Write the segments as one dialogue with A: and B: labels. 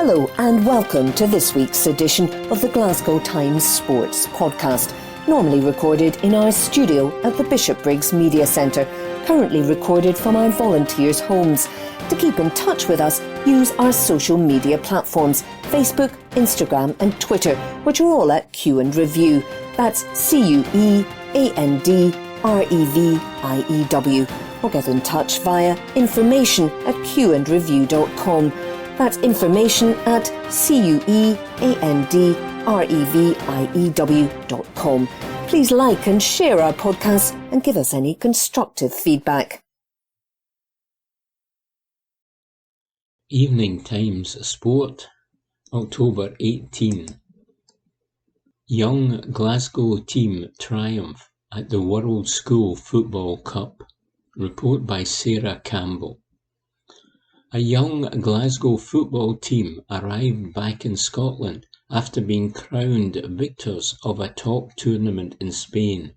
A: Hello and welcome to this week's edition of the Glasgow Times Sports podcast, normally recorded in our studio at the Bishopbriggs Media Centre, currently recorded from our volunteers' homes. To keep in touch with us, use our social media platforms, Facebook, Instagram and Twitter, which are all at Q and Review. That's CUEANDREVIEW. Or get in touch via information@qandreview.com. That's information@CUEANDREVIEW.com. Please like and share our podcasts and give us any constructive feedback.
B: Evening Times Sport, October 18. Young Glasgow team triumph at the World School Football Cup. Report by Sarah Campbell. A young Glasgow football team arrived back in Scotland after being crowned victors of a top tournament in Spain.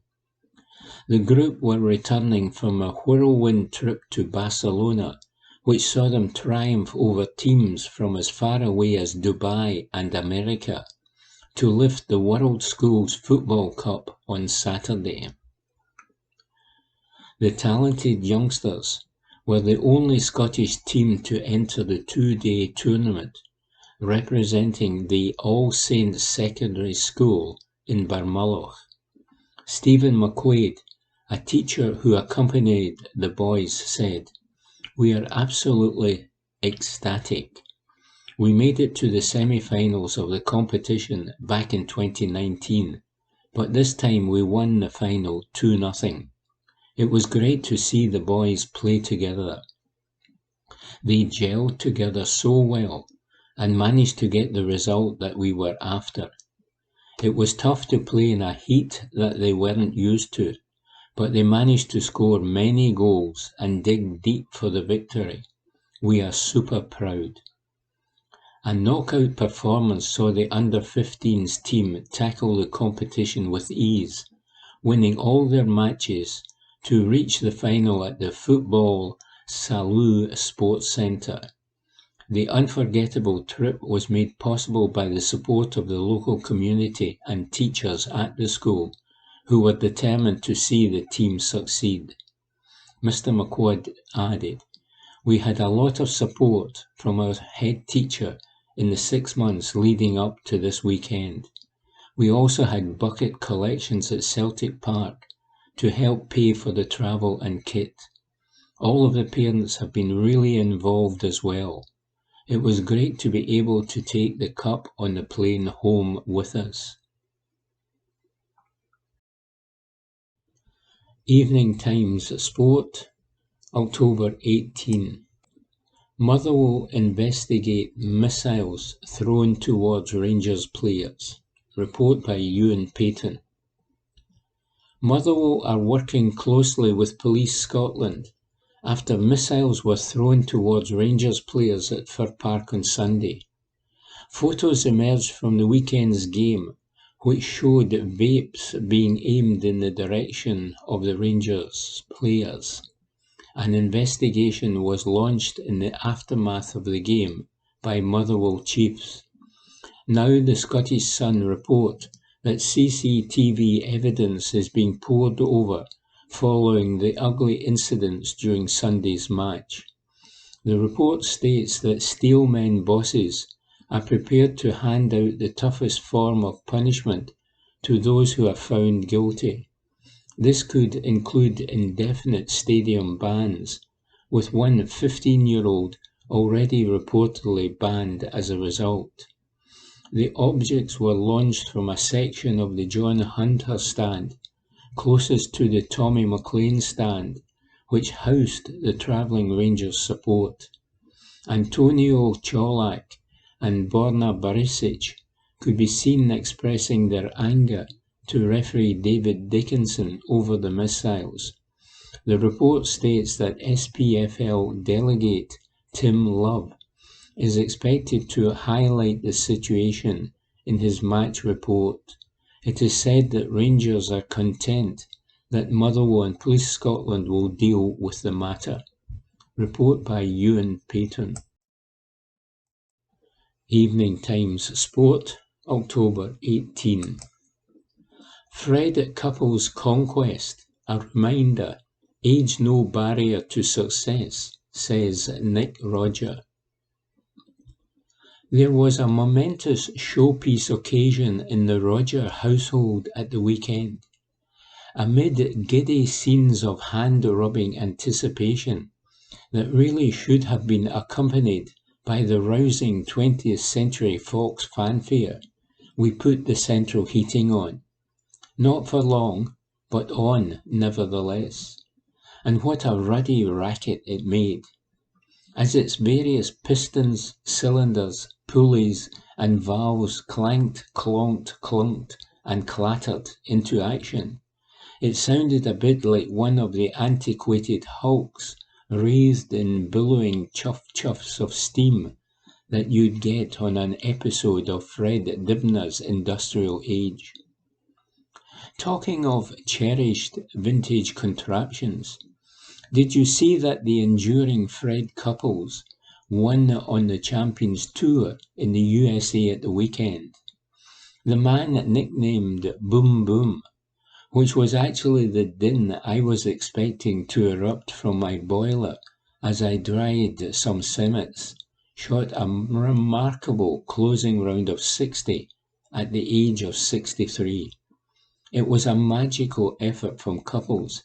B: The group were returning from a whirlwind trip to Barcelona, which saw them triumph over teams from as far away as Dubai and America, to lift the World Schools Football Cup on Saturday. The talented youngsters were the only Scottish team to enter the two-day tournament, representing the All Saints Secondary School in Barmulloch. Stephen McQuaid, a teacher who accompanied the boys, said, "We are absolutely ecstatic. We made it to the semi-finals of the competition back in 2019, but this time we won the final 2-0. It was great to see the boys play together. They gelled together so well and managed to get the result that we were after. It was tough to play in a heat that they weren't used to, but they managed to score many goals and dig deep for the victory. We are super proud." A knockout performance saw the under-15s team tackle the competition with ease, winning all their matches to reach the final at the Football Salou Sports Centre. The unforgettable trip was made possible by the support of the local community and teachers at the school, who were determined to see the team succeed. Mr. McQuaid added, "We had a lot of support from our head teacher in the 6 months leading up to this weekend. We also had bucket collections at Celtic Park to help pay for the travel and kit. All of the parents have been really involved as well. It was great to be able to take the cup on the plane home with us." Evening Times Sport, October 18. Motherwell investigate missiles thrown towards Rangers players. Report by Ewan Payton. Motherwell are working closely with Police Scotland after missiles were thrown towards Rangers players at Fir Park on Sunday. Photos emerged from the weekend's game, which showed vapes being aimed in the direction of the Rangers players. An investigation was launched in the aftermath of the game by Motherwell chiefs. Now the Scottish Sun report that CCTV evidence is being pored over following the ugly incidents during Sunday's match. The report states that Steelmen bosses are prepared to hand out the toughest form of punishment to those who are found guilty. This could include indefinite stadium bans, with one 15-year-old already reportedly banned as a result. The objects were launched from a section of the John Hunter stand, closest to the Tommy McLean stand, which housed the travelling Rangers support. Antonio Cholak and Borna Barisic could be seen expressing their anger to referee David Dickinson over the missiles. The report states that SPFL delegate Tim Love is expected to highlight the situation in his match report. It is said that Rangers are content that Motherwell and Police Scotland will deal with the matter. Report by Ewan Payton. Evening Times Sport, October 18. Fred Couples Conquest, a reminder, age no barrier to success, says Nick Rodger. There was a momentous showpiece occasion in the Rodger household at the weekend. Amid giddy scenes of hand-rubbing anticipation that really should have been accompanied by the rousing 20th Century Fox fanfare, we put the central heating on. Not for long, but on nevertheless. And what a ruddy racket it made, as its various pistons, cylinders, pulleys, and valves clanked, clonked, clunked, and clattered into action. It sounded a bit like one of the antiquated hulks raised in billowing chuff-chuffs of steam that you'd get on an episode of Fred Dibnah's Industrial Age. Talking of cherished vintage contraptions, did you see that the enduring Fred Couples won on the Champions Tour in the USA at the weekend? The man nicknamed Boom Boom, which was actually the din I was expecting to erupt from my boiler as I dried some cimmets, shot a remarkable closing round of 60 at the age of 63. It was a magical effort from Couples,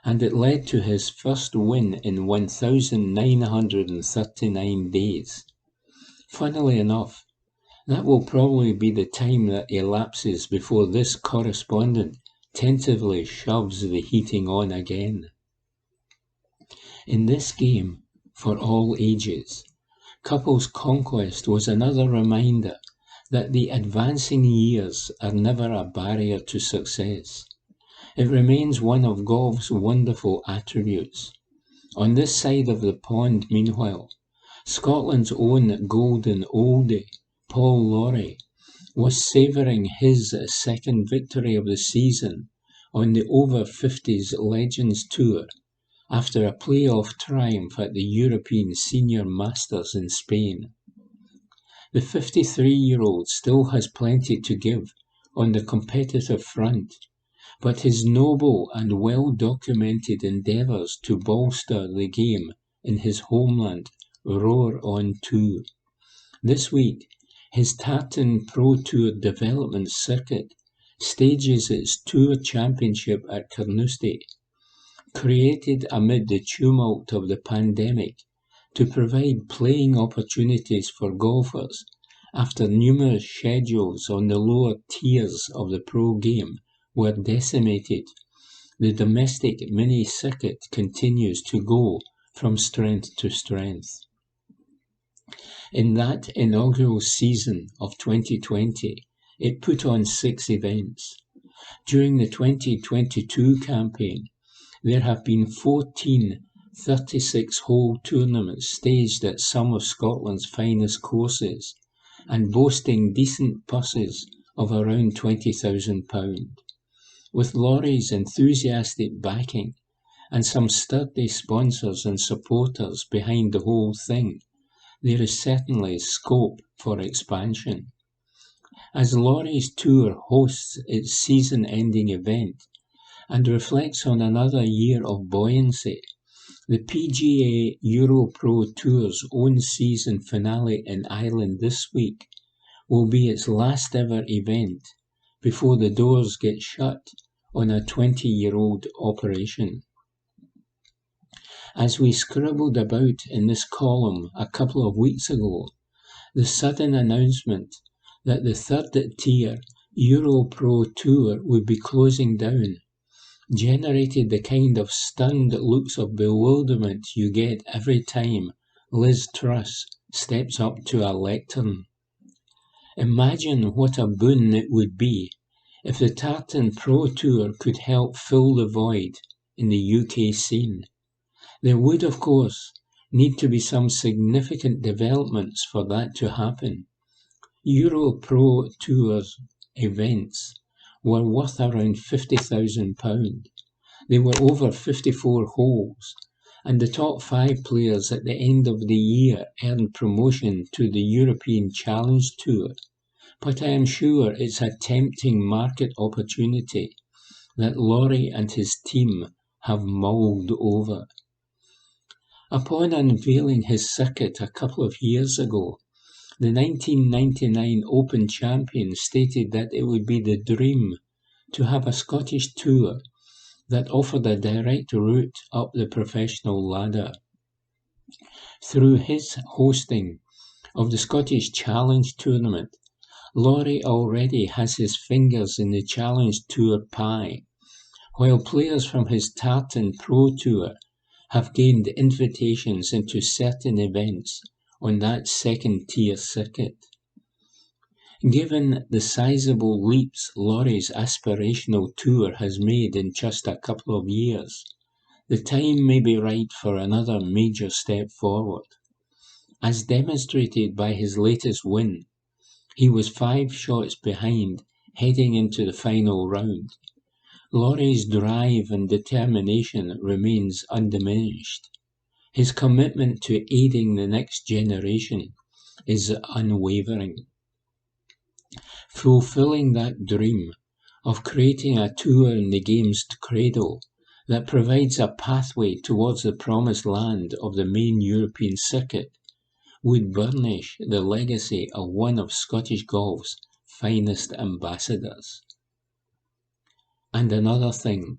B: and it led to his first win in 1,939 days. Funnily enough, that will probably be the time that elapses before this correspondent tentatively shoves the heating on again. In this game, for all ages, Couples Conquest was another reminder that the advancing years are never a barrier to success. It remains one of golf's wonderful attributes. On this side of the pond, meanwhile, Scotland's own golden oldie, Paul Lawrie, was savouring his second victory of the season on the over-50s Legends Tour after a playoff triumph at the European Senior Masters in Spain. The 53-year-old still has plenty to give on the competitive front, but his noble and well-documented endeavours to bolster the game in his homeland roar on too. This week, his Tartan Pro Tour development circuit stages its Tour Championship at Carnoustie, created amid the tumult of the pandemic to provide playing opportunities for golfers after numerous schedules on the lower tiers of the pro game were decimated. The domestic mini-circuit continues to go from strength to strength. In that inaugural season of 2020, it put on 6 events. During the 2022 campaign, there have been 14 36-hole tournaments staged at some of Scotland's finest courses and boasting decent purses of around £20,000. With Laurie's enthusiastic backing and some sturdy sponsors and supporters behind the whole thing, there is certainly scope for expansion. As Laurie's Tour hosts its season-ending event and reflects on another year of buoyancy, the PGA Europro Tour's own season finale in Ireland this week will be its last ever event before the doors get shut on a 20-year-old operation. As we scribbled about in this column a couple of weeks ago, the sudden announcement that the third-tier Europro Tour would be closing down generated the kind of stunned looks of bewilderment you get every time Liz Truss steps up to a lectern. Imagine what a boon it would be if the Tartan Pro Tour could help fill the void in the UK scene. There would, of course, need to be some significant developments for that to happen. Europro Tour's events were worth around £50,000. They were over 54 holes, and the top 5 players at the end of the year earned promotion to the European Challenge Tour, but I am sure it's a tempting market opportunity that Laurie and his team have mulled over. Upon unveiling his circuit a couple of years ago, the 1999 Open champion stated that it would be the dream to have a Scottish tour that offered a direct route up the professional ladder. Through his hosting of the Scottish Challenge Tournament, Laurie already has his fingers in the Challenge Tour pie, while players from his Tartan Pro Tour have gained invitations into certain events on that second-tier circuit. Given the sizable leaps Laurie's aspirational tour has made in just a couple of years, the time may be right for another major step forward. As demonstrated by his latest win, he was 5 shots behind heading into the final round. Laurie's drive and determination remains undiminished. His commitment to aiding the next generation is unwavering. Fulfilling that dream of creating a tour in the game's cradle that provides a pathway towards the promised land of the main European circuit would burnish the legacy of one of Scottish golf's finest ambassadors. And another thing,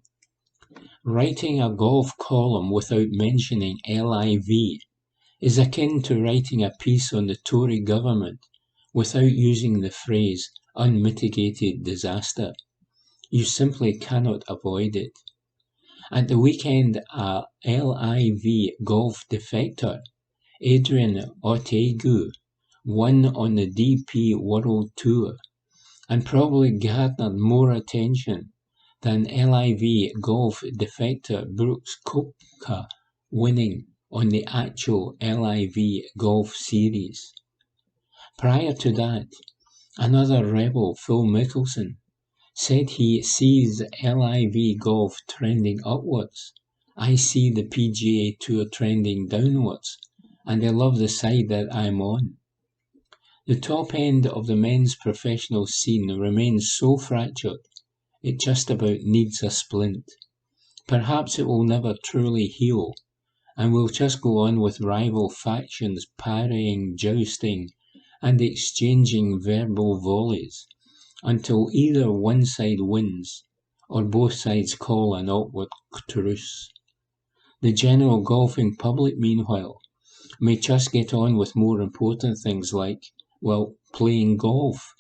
B: writing a golf column without mentioning LIV is akin to writing a piece on the Tory government without using the phrase unmitigated disaster. You simply cannot avoid it. At the weekend, a LIV golf defector, Adrian Otegu, won on the DP World Tour and probably garnered more attention than LIV golf defector Brooks Koepka winning on the actual LIV golf series. Prior to that, another rebel, Phil Mickelson, said he sees LIV golf trending upwards. I see the PGA Tour trending downwards, and I love the side that I'm on. The top end of the men's professional scene remains so fractured, it just about needs a splint. Perhaps it will never truly heal, and will just go on with rival factions parrying, jousting, and exchanging verbal volleys, until either one side wins, or both sides call an awkward truce. The general golfing public, meanwhile, may just get on with more important things like, well, playing golf.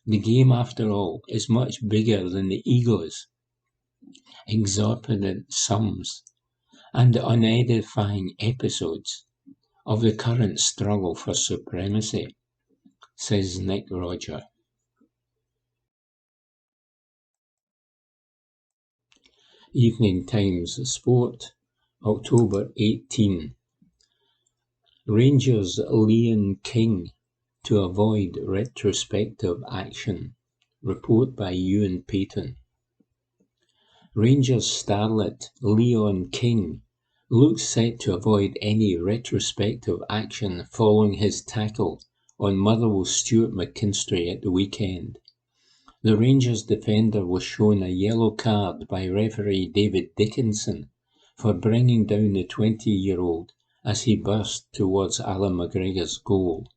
B: The game, after all, is much bigger than the egos, exorbitant sums, and the unedifying episodes of the current struggle for supremacy, says Nick Roger. Evening Times Sport, October 18. Rangers Liam King to avoid retrospective action. Report by Ewan Payton. Rangers starlet Leon King looks set to avoid any retrospective action following his tackle on Motherwell's Stuart McKinstry at the weekend. The Rangers defender was shown a yellow card by referee David Dickinson for bringing down the 20-year-old as he burst towards Alan McGregor's goal.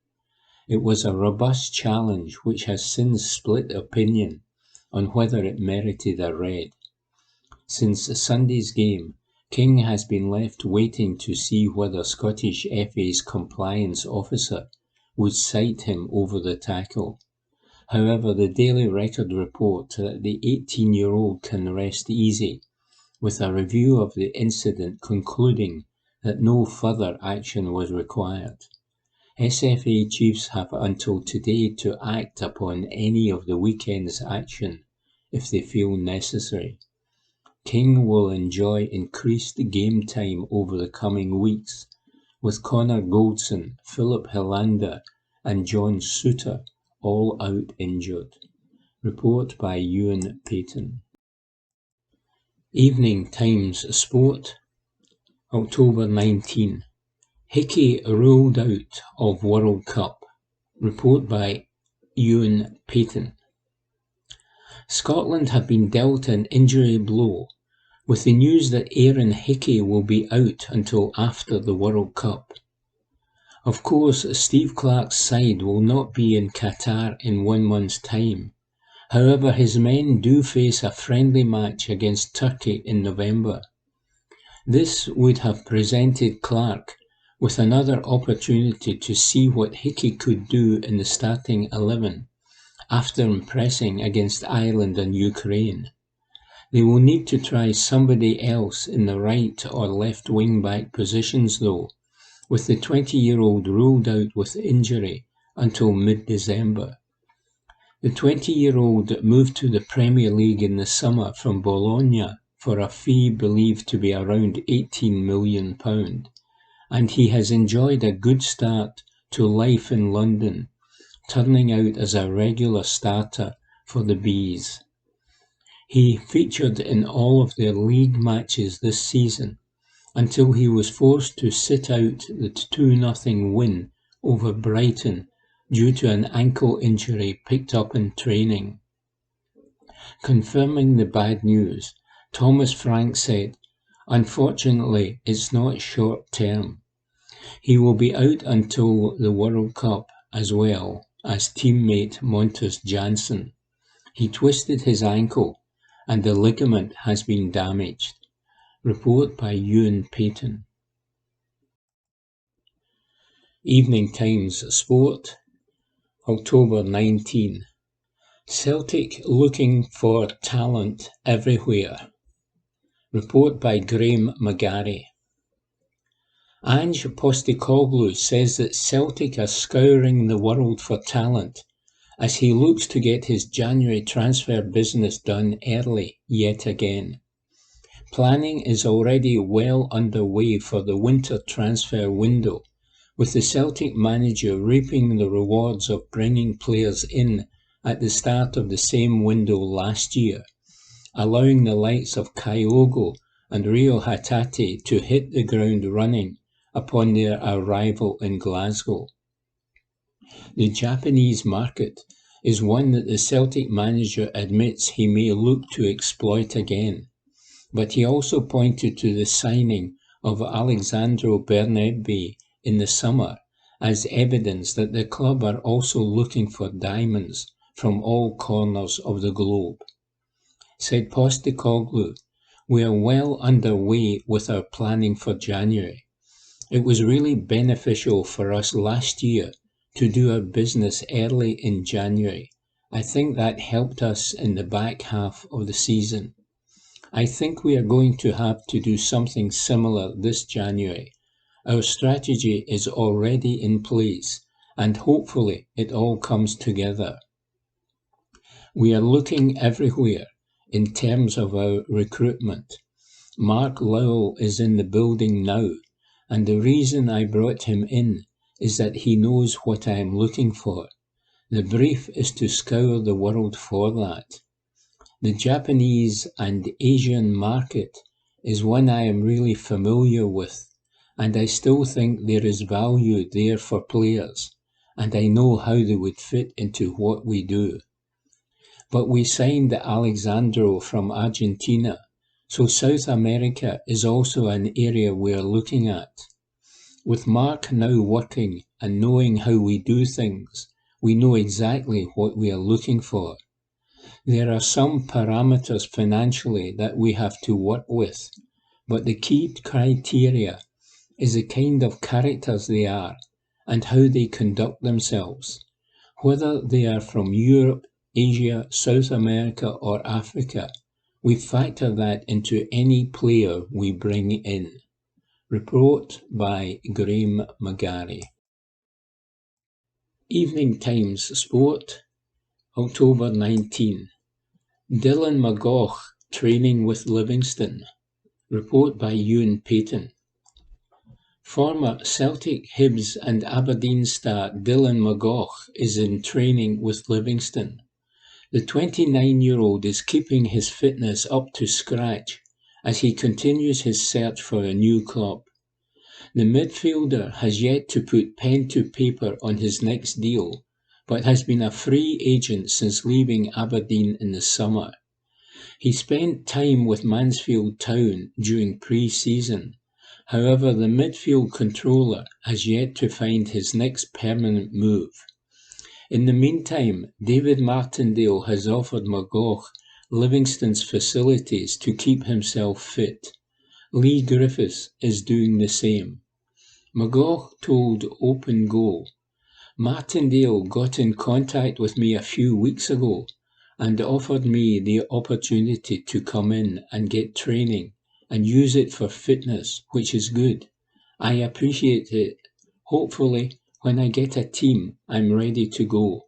B: It was a robust challenge which has since split opinion on whether it merited a red. Since Sunday's game, King has been left waiting to see whether Scottish FA's compliance officer would cite him over the tackle. However, the Daily Record report that the 18-year-old can rest easy, with a review of the incident concluding that no further action was required. SFA chiefs have until today to act upon any of the weekend's action if they feel necessary. King will enjoy increased game time over the coming weeks, with Connor Goldson, Philip Helander and John Souttar all out injured. Report by Ewan Payton. Evening Times Sport, October 19. Hickey ruled out of World Cup. Report by Ewan Payton. Scotland have been dealt an injury blow with the news that Aaron Hickey will be out until after the World Cup. Of course, Steve Clarke's side will not be in Qatar in 1 month's time. However, his men do face a friendly match against Turkey in November. This would have presented Clarke with another opportunity to see what Hickey could do in the starting 11 after impressing against Ireland and Ukraine. They will need to try somebody else in the right or left wing-back positions though, with the 20-year-old ruled out with injury until mid-December. The 20-year-old moved to the Premier League in the summer from Bologna for a fee believed to be around £18 million, and he has enjoyed a good start to life in London, turning out as a regular starter for the Bees. He featured in all of their league matches this season until he was forced to sit out the 2-0 win over Brighton due to an ankle injury picked up in training. Confirming the bad news, Thomas Frank said, "Unfortunately, it's not short term. He will be out until the World Cup as well as teammate Montes Janssen. He twisted his ankle and the ligament has been damaged." Report by Ewan Payton. Evening Times Sport, October 19. Celtic looking for talent everywhere. Report by Graham McGarry. Ange Postecoglou says that Celtic are scouring the world for talent as he looks to get his January transfer business done early yet again. Planning is already well underway for the winter transfer window, with the Celtic manager reaping the rewards of bringing players in at the start of the same window last year, allowing the likes of Kyogo and Rio Hatate to hit the ground running upon their arrival in Glasgow. The Japanese market is one that the Celtic manager admits he may look to exploit again, but he also pointed to the signing of Alexandro Bernabei in the summer as evidence that the club are also looking for diamonds from all corners of the globe. Said Postecoglou, "We are well underway with our planning for January. It was really beneficial for us last year to do our business early in January. I think that helped us in the back half of the season. I think we are going to have to do something similar this January. Our strategy is already in place, and hopefully it all comes together. We are looking everywhere in terms of our recruitment. Mark Lowell is in the building now, and the reason I brought him in is that he knows what I am looking for. The brief is to scour the world for that. The Japanese and Asian market is one I am really familiar with, and I still think there is value there for players, and I know how they would fit into what we do. But we signed Alexandro from Argentina, so South America is also an area we are looking at. With Mark now working and knowing how we do things, we know exactly what we are looking for. There are some parameters financially that we have to work with, but the key criteria is the kind of characters they are and how they conduct themselves. Whether they are from Europe, Asia, South America or Africa, we factor that into any player we bring in. Report by Graham McGarry. Evening Times Sport, October 19. Dylan McGough training with Livingston. Report by Ewan Payton. Former Celtic, Hibs and Aberdeen star Dylan McGough is in training with Livingston. The 29-year-old is keeping his fitness up to scratch as he continues his search for a new club. The midfielder has yet to put pen to paper on his next deal, but has been a free agent since leaving Aberdeen in the summer. He spent time with Mansfield Town during pre-season. However, the midfield controller has yet to find his next permanent move. In the meantime, David Martindale has offered McGough Livingston's facilities to keep himself fit. Lee Griffiths is doing the same. McGough told Open Goal, "Martindale got in contact with me a few weeks ago and offered me the opportunity to come in and get training and use it for fitness, which is good. I appreciate it. Hopefully, when I get a team, I'm ready to go."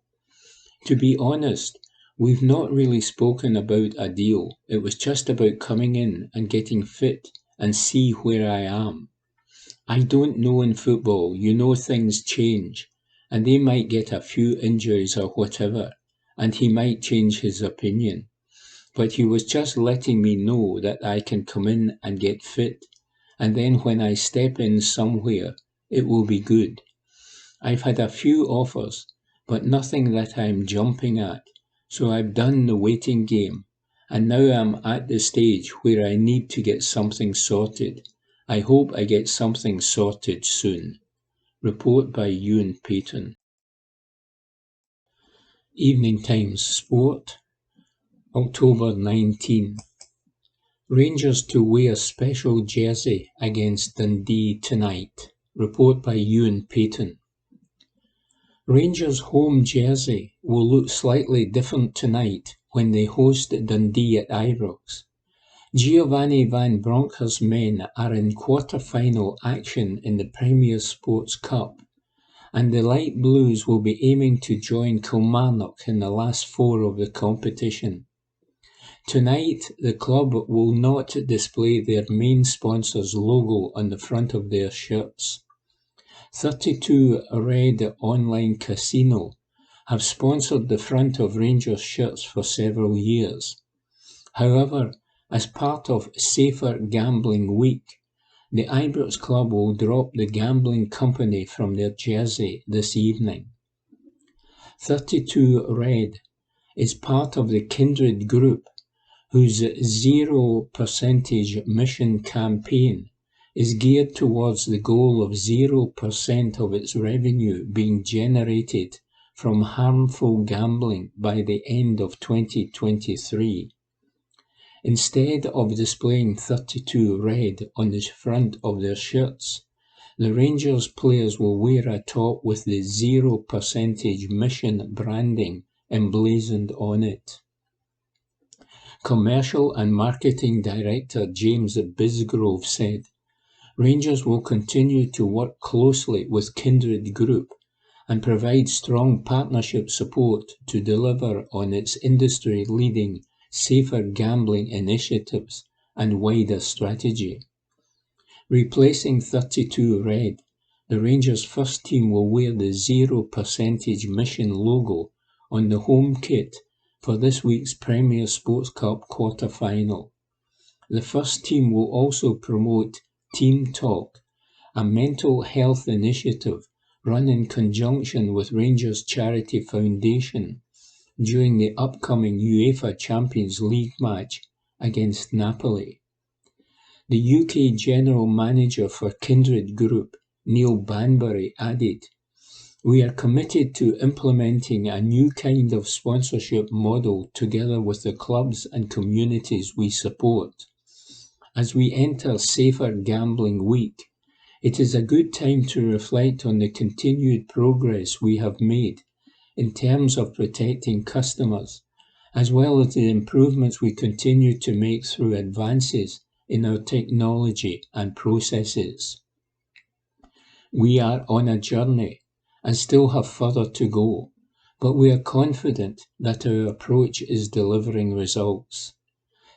B: To be honest, we've not really spoken about a deal. It was just about coming in and getting fit and see where I am. I don't know in football, things change, and they might get a few injuries or whatever, and he might change his opinion. But he was just letting me know that I can come in and get fit, and then when I step in somewhere, it will be good. I've had a few offers, but nothing that I'm jumping at, so I've done the waiting game, and now I'm at the stage where I need to get something sorted. I hope I get something sorted soon. Report by Ewan Payton. Evening Times Sport, October 19. Rangers to wear special jersey against Dundee tonight. Report by Ewan Payton. Rangers' home jersey will look slightly different tonight when they host Dundee at Ibrox. Giovanni Van Bronckhorst's men are in quarter-final action in the Premier Sports Cup, and the Light Blues will be aiming to join Kilmarnock in the last four of the competition. Tonight, the club will not display their main sponsor's logo on the front of their shirts. 32 Red Online Casino have sponsored the front of Rangers shirts for several years. However, as part of Safer Gambling Week, the Ibrox club will drop the gambling company from their jersey this evening. 32 Red is part of the Kindred Group, whose 0% mission campaign is geared towards the goal of 0% of its revenue being generated from harmful gambling by the end of 2023. Instead of displaying 32 Red on the front of their shirts, the Rangers players will wear a top with the 0% mission branding emblazoned on it. Commercial and Marketing Director James Bisgrove said, "Rangers will continue to work closely with Kindred Group and provide strong partnership support to deliver on its industry-leading safer gambling initiatives and wider strategy." Replacing 32 Red, the Rangers' first team will wear the 0% mission logo on the home kit for this week's Premier Sports Cup quarter-final. The first team will also promote Team Talk, a mental health initiative run in conjunction with Rangers Charity Foundation during the upcoming UEFA Champions League match against Napoli. The UK General Manager for Kindred Group, Neil Banbury, added, "We are committed to implementing a new kind of sponsorship model together with the clubs and communities we support. As we enter Safer Gambling Week, it is a good time to reflect on the continued progress we have made in terms of protecting customers, as well as the improvements we continue to make through advances in our technology and processes. We are on a journey and still have further to go, but we are confident that our approach is delivering results."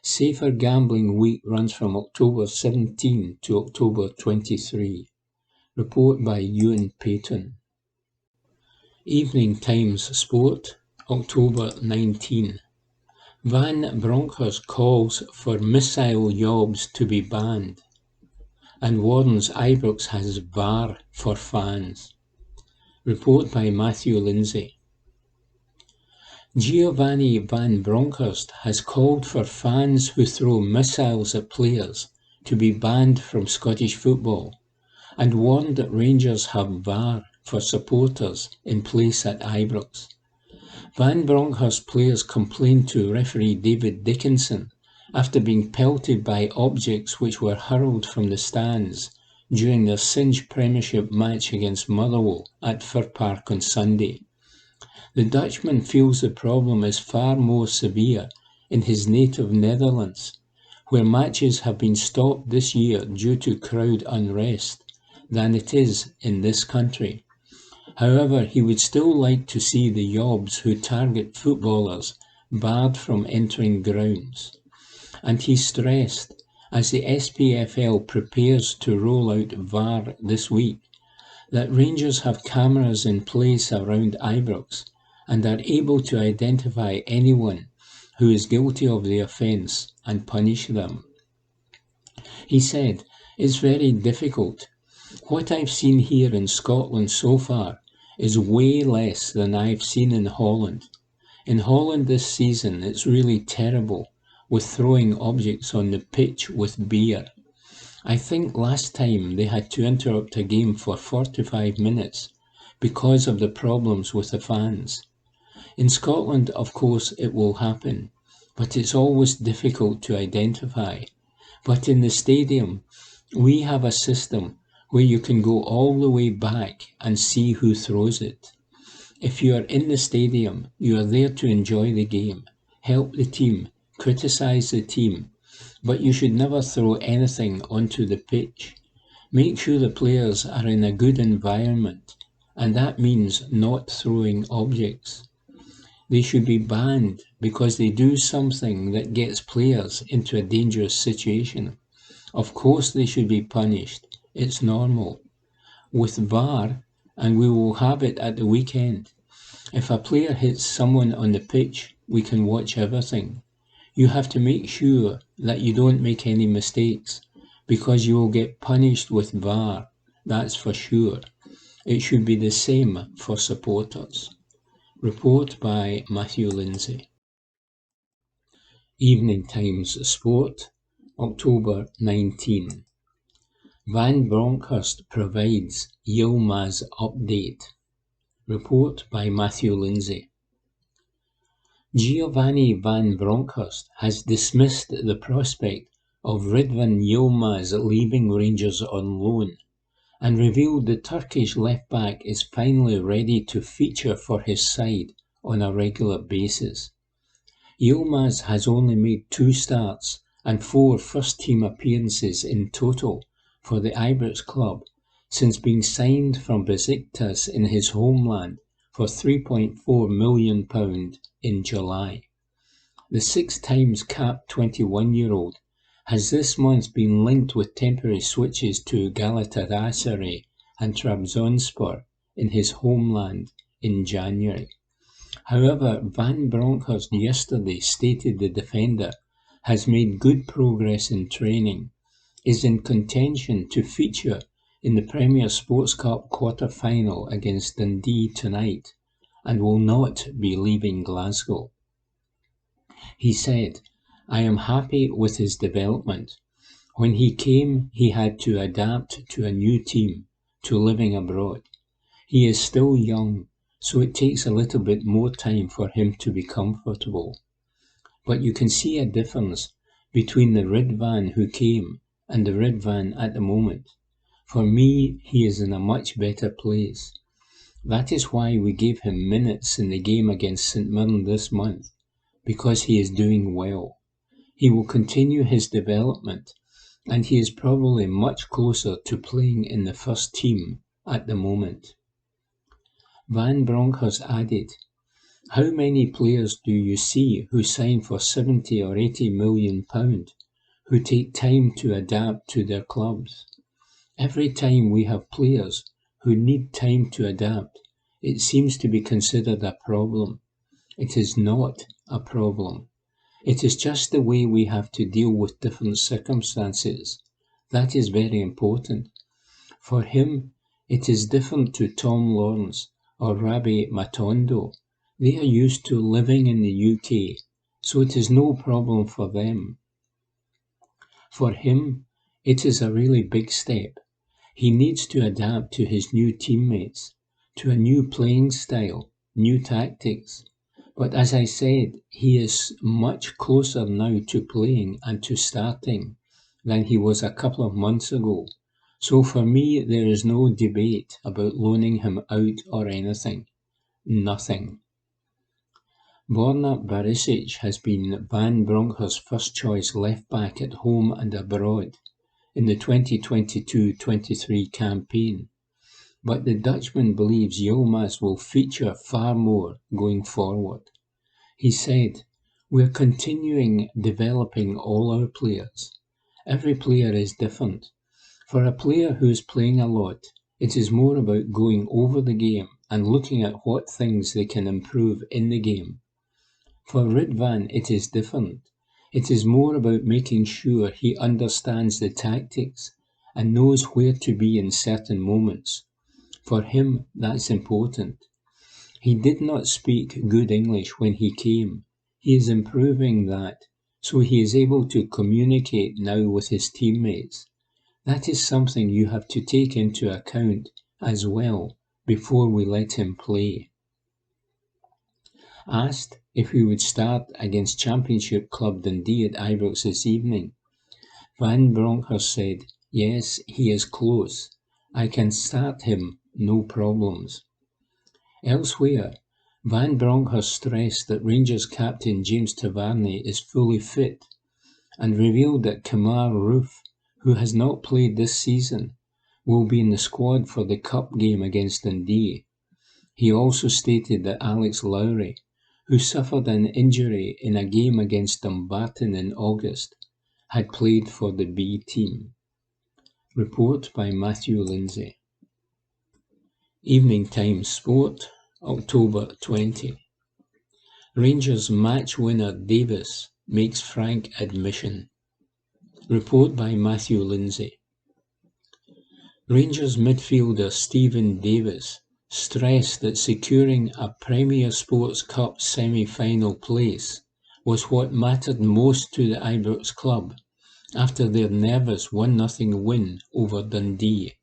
B: Safer Gambling Week runs from October 17 to October 23. Report by Ewan Payton. Evening Times Sport, October 19. Van Bronckhorst calls for missile yobs to be banned and warns Ibrox has VAR for fans. Report by Matthew Lindsay. Giovanni Van Bronckhorst has called for fans who throw missiles at players to be banned from Scottish football and warned that Rangers have VAR for supporters in place at Ibrox. Van Bronckhorst players complained to referee David Dickinson after being pelted by objects which were hurled from the stands during their Singe Premiership match against Motherwell at Fir Park on Sunday. The Dutchman feels the problem is far more severe in his native Netherlands, where matches have been stopped this year due to crowd unrest, than it is in this country. However, he would still like to see the yobs who target footballers barred from entering grounds. And he stressed, as the SPFL prepares to roll out VAR this week, that Rangers have cameras in place around Ibrox and are able to identify anyone who is guilty of the offence and punish them. He said, "It's very difficult. What I've seen here in Scotland so far is way less than I've seen in Holland. In Holland this season it's really terrible with throwing objects on the pitch with beer. I think last time they had to interrupt a game for 45 minutes because of the problems with the fans. In Scotland, of course, it will happen, but it's always difficult to identify. But in the stadium, we have a system where you can go all the way back and see who throws it. If you are in the stadium, you are there to enjoy the game, help the team, criticise the team, but you should never throw anything onto the pitch. Make sure the players are in a good environment, and that means not throwing objects. They should be banned because they do something that gets players into a dangerous situation. Of course they should be punished. It's normal. With VAR, and we will have it at the weekend, if a player hits someone on the pitch, we can watch everything. You have to make sure that you don't make any mistakes, because you will get punished with VAR, that's for sure. It should be the same for supporters. Report by Matthew Lindsay. Evening Times Sport, October 19. Van Bronckhorst provides Yilmaz update. Report by Matthew Lindsay. Giovanni Van Bronckhorst has dismissed the prospect of Ridvan Yilmaz leaving Rangers on loan and revealed the Turkish left-back is finally ready to feature for his side on a regular basis. Yilmaz has only made 2 starts and 4 first-team appearances in total for the Ibrox club since being signed from Besiktas in his homeland for £3.4 million in July. The 6 times capped 21-year-old has this month been linked with temporary switches to Galatasaray and Trabzonspor in his homeland in January. However, Van Bronckhorst yesterday stated the defender has made good progress in training, is in contention to feature in the Premier Sports Cup quarter-final against Dundee tonight, and will not be leaving Glasgow. He said, "I am happy with his development. When he came, he had to adapt to a new team, to living abroad. He is still young, so it takes a little bit more time for him to be comfortable. But you can see a difference between the Ridvan who came and the Ridvan at the moment. For me, he is in a much better place. That is why we gave him minutes in the game against St Mirren this month, because he is doing well. He will continue his development, and he is probably much closer to playing in the first team at the moment." Van Bronckhorst added, "How many players do you see who sign for £70 or £80 million, who take time to adapt to their clubs? Every time we have players who need time to adapt, it seems to be considered a problem. It is not a problem. It is just the way we have to deal with different circumstances. That is very important. For him, it is different to Tom Lawrence or Rabbi Matondo. They are used to living in the UK, so it is no problem for them. For him, it is a really big step. He needs to adapt to his new teammates, to a new playing style, new tactics. But as I said, he is much closer now to playing and to starting than he was a couple of months ago. So for me, there is no debate about loaning him out or anything. Nothing. Borna Barisic has been Van Bronckhorst's first choice left-back at home and abroad in the 2022-23 campaign. But the Dutchman believes Yilmaz will feature far more going forward. He said, "We're continuing developing all our players. Every player is different. For a player who is playing a lot, it is more about going over the game and looking at what things they can improve in the game. For Ridvan, it is different. It is more about making sure he understands the tactics and knows where to be in certain moments. For him, that's important. He did not speak good English when he came. He is improving that, so he is able to communicate now with his teammates. That is something you have to take into account as well before we let him play." Asked if he would start against Championship club Dundee at Ibrox this evening, Van Bronckhorst said, "Yes, he is close. I can start him, no problems." Elsewhere, Van Bronckhorst stressed that Rangers captain James Tavernier is fully fit and revealed that Kemar Roofe, who has not played this season, will be in the squad for the Cup game against Dundee. He also stated that Alex Lowry, who suffered an injury in a game against Dumbarton in August, had played for the B team. Report by Matthew Lindsay. Evening Times Sport, October 20. Rangers match winner Davis makes frank admission. Report by Matthew Lindsay. Rangers midfielder Stephen Davis stressed that securing a Premier Sports Cup semi-final place was what mattered most to the Ibrox club after their nervous 1-0 win over Dundee.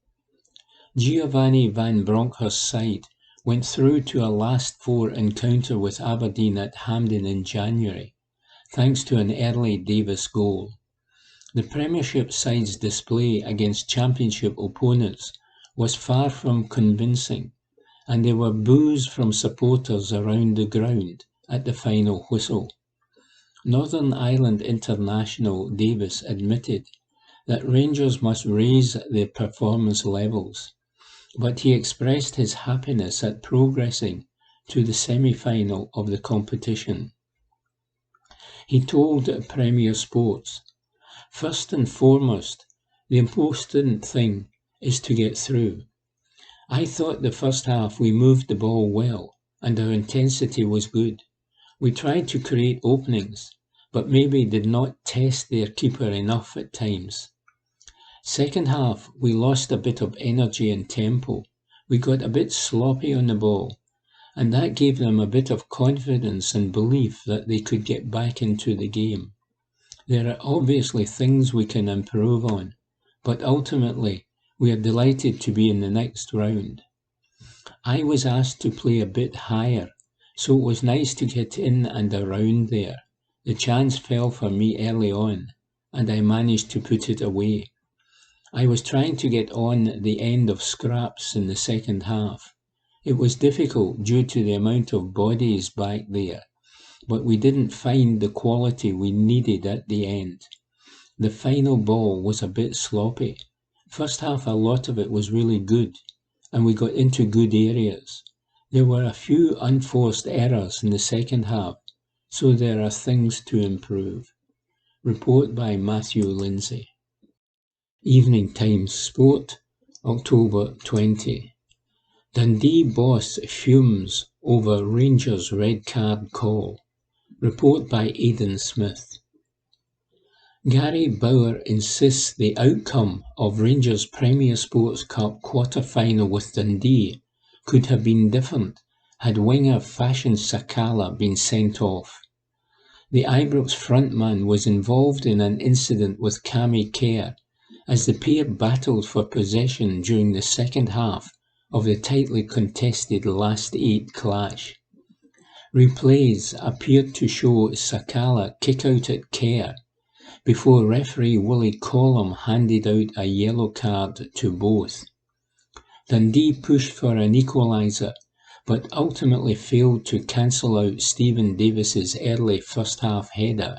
B: Giovanni Van Bronckhorst's side went through to a last-four encounter with Aberdeen at Hampden in January, thanks to an early Davis goal. The Premiership side's display against Championship opponents was far from convincing, and there were boos from supporters around the ground at the final whistle. Northern Ireland international Davis admitted that Rangers must raise their performance levels, but he expressed his happiness at progressing to the semi-final of the competition. He told Premier Sports, "First and foremost, the important thing is to get through. I thought the first half we moved the ball well and our intensity was good. We tried to create openings, but maybe did not test their keeper enough at times. Second half, we lost a bit of energy and tempo. We got a bit sloppy on the ball, and that gave them a bit of confidence and belief that they could get back into the game. There are obviously things we can improve on, but ultimately, we are delighted to be in the next round. I was asked to play a bit higher, so it was nice to get in and around there. The chance fell for me early on, and I managed to put it away. I was trying to get on the end of scraps in the second half. It was difficult due to the amount of bodies back there, but we didn't find the quality we needed at the end. The final ball was a bit sloppy. First half, a lot of it was really good, and we got into good areas. There were a few unforced errors in the second half, so there are things to improve." Report by Matthew Lindsay. Evening Times Sport, October 20. Dundee boss fumes over Rangers red card call. Report by Aidan Smith. Gary Bauer insists the outcome of Rangers' Premier Sports Cup quarter-final with Dundee could have been different had winger Fashion Sakala been sent off. The Ibrox frontman was involved in an incident with Cammy Kerr as the pair battled for possession during the second half of the tightly contested last eight clash. Replays appeared to show Sakala kick out at Kerr before referee Willie Collum handed out a yellow card to both. Dundee pushed for an equaliser, but ultimately failed to cancel out Stephen Davis's early first-half header.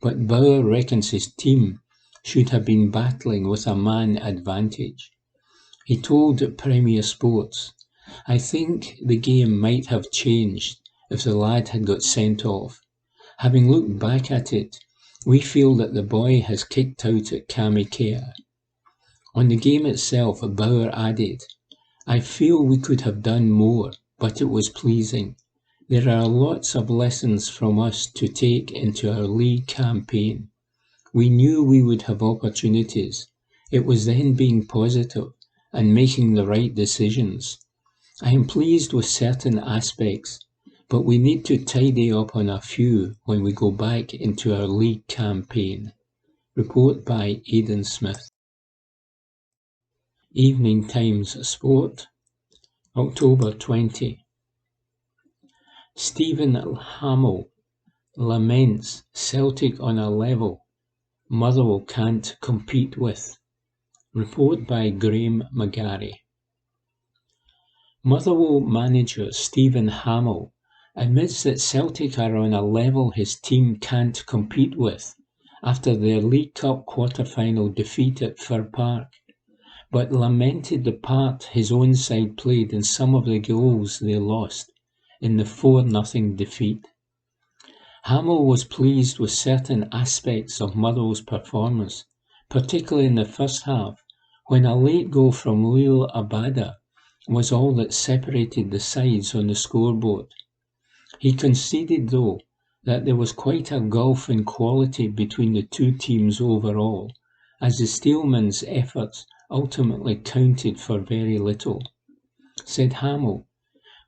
B: But Bauer reckons his team should have been battling with a man advantage. He told Premier Sports, "I think the game might have changed if the lad had got sent off. Having looked back at it, we feel that the boy has kicked out at Cammy Kerr." On the game itself, Bauer added, "I feel we could have done more, but it was pleasing. There are lots of lessons from us to take into our league campaign. We knew we would have opportunities. It was then being positive and making the right decisions. I am pleased with certain aspects, but we need to tidy up on a few when we go back into our league campaign." Report by Aidan Smith. Evening Times Sport, October 20. Stephen Hamill laments Celtic on a level Motherwell can't compete with. Report by Graham McGarry. Motherwell manager Stephen Hamill admits that Celtic are on a level his team can't compete with after their League Cup quarter-final defeat at Fir Park, but lamented the part his own side played in some of the goals they lost in the 4-0 defeat. Hamill was pleased with certain aspects of Motherwell's performance, particularly in the first half, when a late goal from Lil Abada was all that separated the sides on the scoreboard. He conceded, though, that there was quite a gulf in quality between the two teams overall, as the Steelmen's efforts ultimately counted for very little. Said Hamill,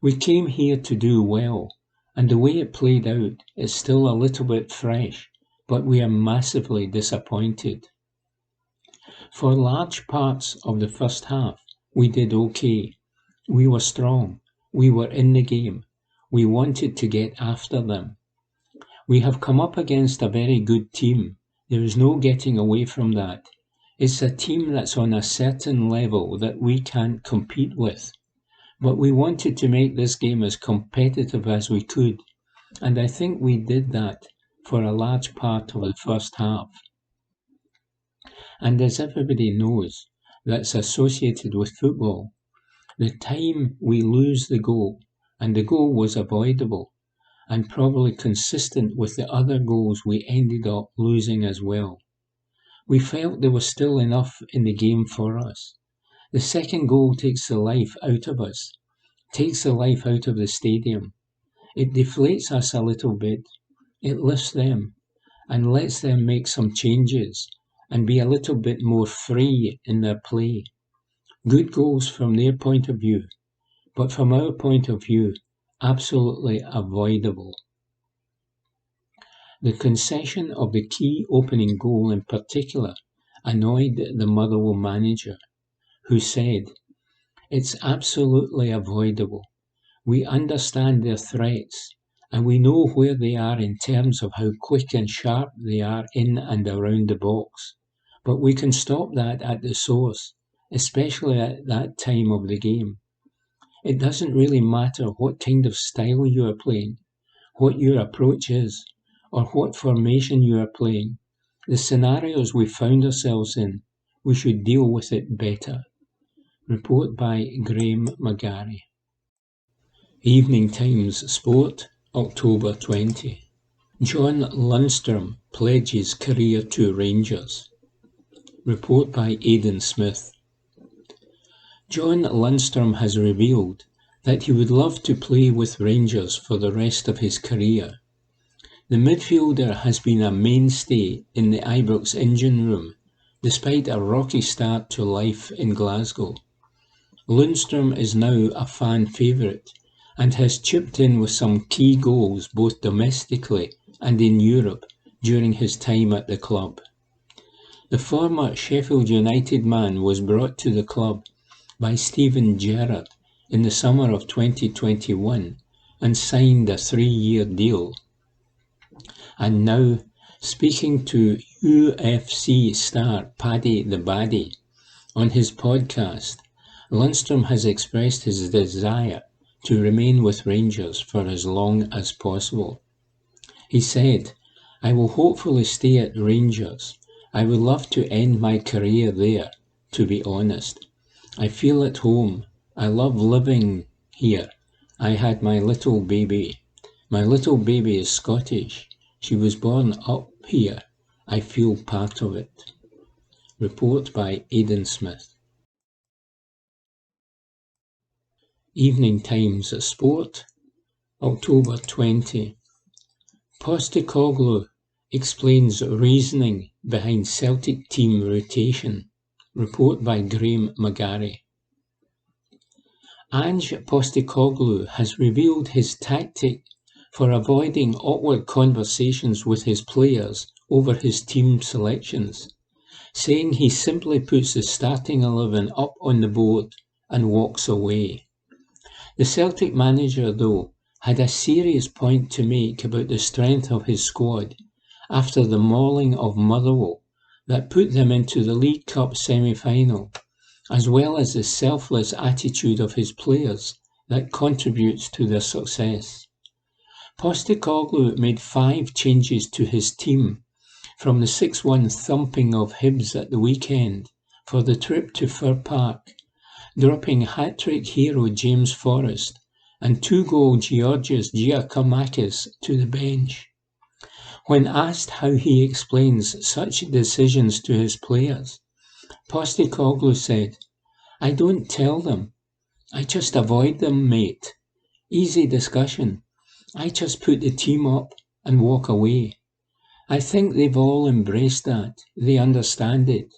B: "We came here to do well, and the way it played out is still a little bit fresh, but we are massively disappointed. For large parts of the first half, we did okay. We were strong. We were in the game. We wanted to get after them. We have come up against a very good team. There is no getting away from that. It's a team that's on a certain level that we can't compete with. But we wanted to make this game as competitive as we could, and I think we did that for a large part of the first half. And as everybody knows that's associated with football, the time we lose the goal, and the goal was avoidable, and probably consistent with the other goals we ended up losing as well. We felt there was still enough in the game for us. The second goal takes the life out of us, takes the life out of the stadium. It deflates us a little bit. It lifts them and lets them make some changes and be a little bit more free in their play. Good goals from their point of view, but from our point of view, absolutely avoidable. The concession of the key opening goal in particular annoyed the Motherwell manager, who said, "It's absolutely avoidable. We understand their threats, and we know where they are in terms of how quick and sharp they are in and around the box. But we can stop that at the source, especially at that time of the game. It doesn't really matter what kind of style you are playing, what your approach is, or what formation you are playing. The scenarios we found ourselves in, we should deal with it better." Report by Graham McGarry. Evening Times Sport, October 20. John Lundstrom pledges career to Rangers. Report by Aidan Smith. John Lundstrom has revealed that he would love to play with Rangers for the rest of his career. The midfielder has been a mainstay in the Ibrox engine room, despite a rocky start to life in Glasgow. Lundstrom is now a fan favourite and has chipped in with some key goals both domestically and in Europe during his time at the club. The former Sheffield United man was brought to the club by Steven Gerrard in the summer of 2021 and signed a 3-year deal. And now, speaking to UFC star Paddy the Baddy on his podcast, Lundstrom has expressed his desire to remain with Rangers for as long as possible. He said, "I will hopefully stay at Rangers. I would love to end my career there, to be honest. I feel at home. I love living here. I had my little baby. My little baby is Scottish. She was born up here. I feel part of it." Report by Aidan Smith. Evening Times Sport, October 20. Postecoglou explains reasoning behind Celtic team rotation. Report by Graham McGarry. Ange Postecoglou has revealed his tactic for avoiding awkward conversations with his players over his team selections, saying he simply puts the starting 11 up on the board and walks away. The Celtic manager, though, had a serious point to make about the strength of his squad after the mauling of Motherwell that put them into the League Cup semi-final, as well as the selfless attitude of his players that contributes to their success. Postecoglou made 5 changes to his team from the 6-1 thumping of Hibs at the weekend for the trip to Fir Park, dropping hat-trick hero James Forrest and 2-goal Georgios Giacomakis to the bench. When asked how he explains such decisions to his players, Postecoglou said, "I don't tell them. I just avoid them, mate. Easy discussion. I just put the team up and walk away. I think they've all embraced that. They understand it.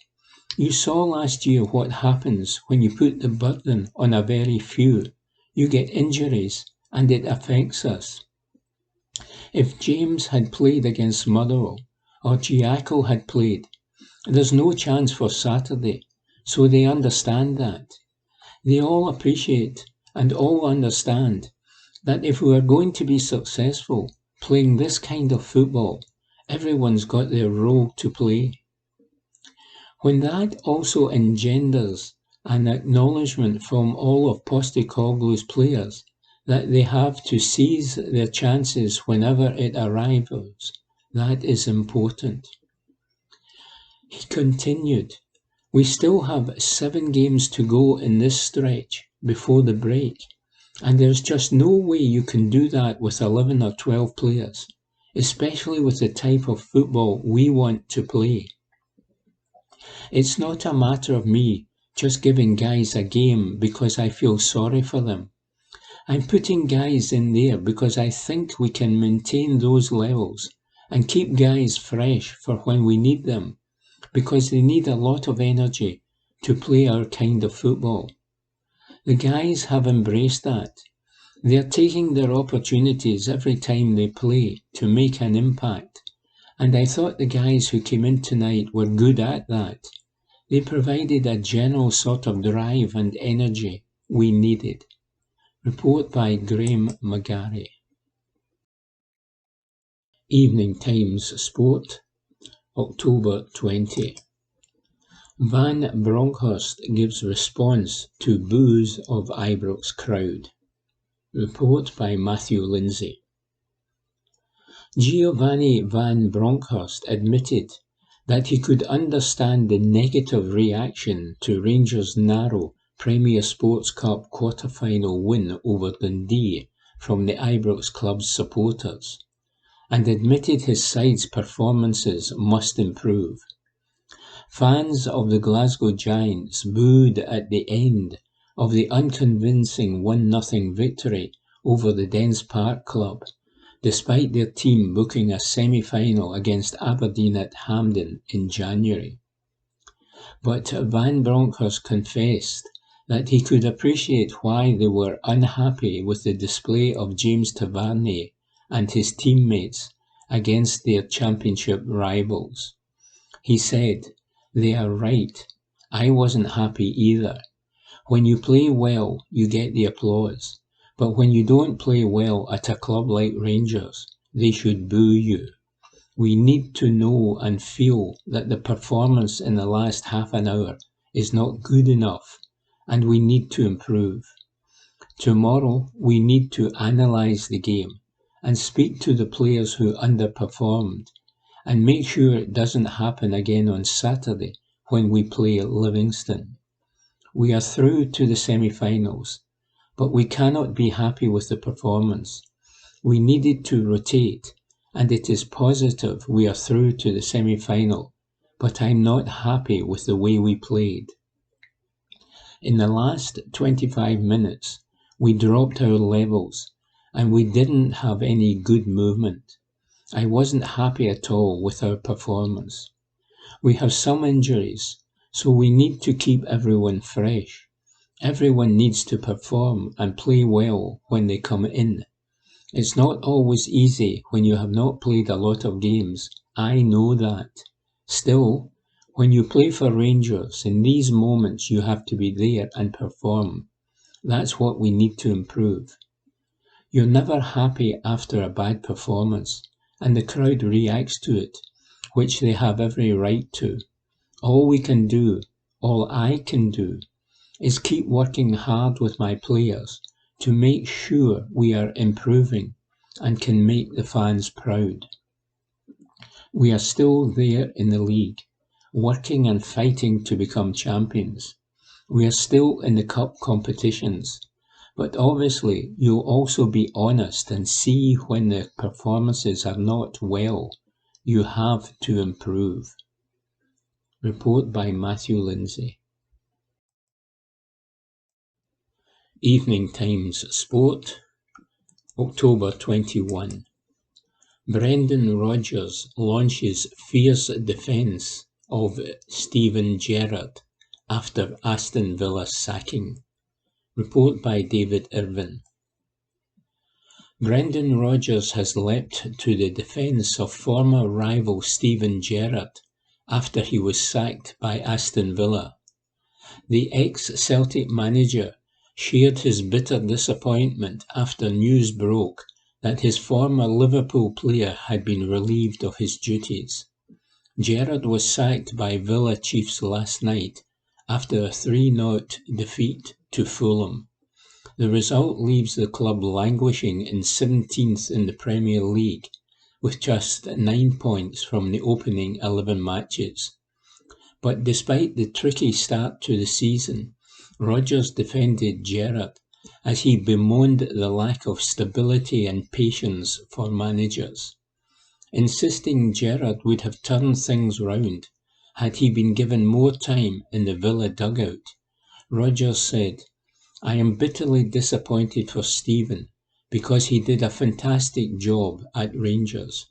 B: You saw last year what happens when you put the burden on a very few. You get injuries, and it affects us. If James had played against Motherwell, or Giaco had played, there's no chance for Saturday, so they understand that. They all appreciate and all understand that if we are going to be successful playing this kind of football, everyone's got their role to play." When that also engenders an acknowledgement from all of Postecoglou's players that they have to seize their chances whenever it arrives, that is important. He continued, "We still have 7 games to go in this stretch before the break, and there's just no way you can do that with 11 or 12 players, especially with the type of football we want to play. It's not a matter of me just giving guys a game because I feel sorry for them. I'm putting guys in there because I think we can maintain those levels and keep guys fresh for when we need them, because they need a lot of energy to play our kind of football. The guys have embraced that. They're taking their opportunities every time they play to make an impact, and I thought the guys who came in tonight were good at that. They provided a general sort of drive and energy we needed." Report by Graham McGarry. Evening Times Sport, October 20. Van Bronckhorst gives response to boos of Ibrox crowd. Report by Matthew Lindsay. Giovanni Van Bronckhorst admitted that he could understand the negative reaction to Rangers' narrow Premier Sports Cup quarter-final win over Dundee from the Ibrox club's supporters, and admitted his side's performances must improve. Fans of the Glasgow Giants booed at the end of the unconvincing 1-0 victory over the Dens Park club, despite their team booking a semi-final against Aberdeen at Hampden in January. But Van Bronckhorst confessed that he could appreciate why they were unhappy with the display of James Tavernier and his teammates against their championship rivals. He said, "They are right. I wasn't happy either. When you play well, you get the applause. But when you don't play well at a club like Rangers, they should boo you. We need to know and feel that the performance in the last half an hour is not good enough, and we need to improve. Tomorrow, we need to analyse the game and speak to the players who underperformed and make sure it doesn't happen again on Saturday when we play Livingston. We are through to the semi-finals, but we cannot be happy with the performance. We needed to rotate, and it is positive we are through to the semi-final, but I'm not happy with the way we played. In the last 25 minutes, we dropped our levels, and we didn't have any good movement. I wasn't happy at all with our performance. We have some injuries, so we need to keep everyone fresh. Everyone needs to perform and play well when they come in. It's not always easy when you have not played a lot of games. I know that. Still, when you play for Rangers, in these moments you have to be there and perform. That's what we need to improve. You're never happy after a bad performance, and the crowd reacts to it, which they have every right to. All I can do, is keep working hard with my players to make sure we are improving and can make the fans proud. We are still there in the league, working and fighting to become champions. We are still in the cup competitions, but obviously you'll also be honest and see when the performances are not well. You have to improve. Report by Matthew Lindsay. Evening Times Sport, October 21. Brendan Rodgers launches fierce defence of Steven Gerrard after Aston Villa sacking. Report by David Irvin. Brendan Rodgers has leapt to the defence of former rival Steven Gerrard after he was sacked by Aston Villa. The ex-Celtic manager shared his bitter disappointment after news broke that his former Liverpool player had been relieved of his duties. Gerrard was sacked by Villa Chiefs last night after a 3-0 defeat to Fulham. The result leaves the club languishing in 17th in the Premier League, with just 9 points from the opening 11 matches. But despite the tricky start to the season, Rodgers defended Gerrard as he bemoaned the lack of stability and patience for managers, insisting Gerrard would have turned things round had he been given more time in the Villa dugout. Rodgers said, "I am bitterly disappointed for Steven because he did a fantastic job at Rangers.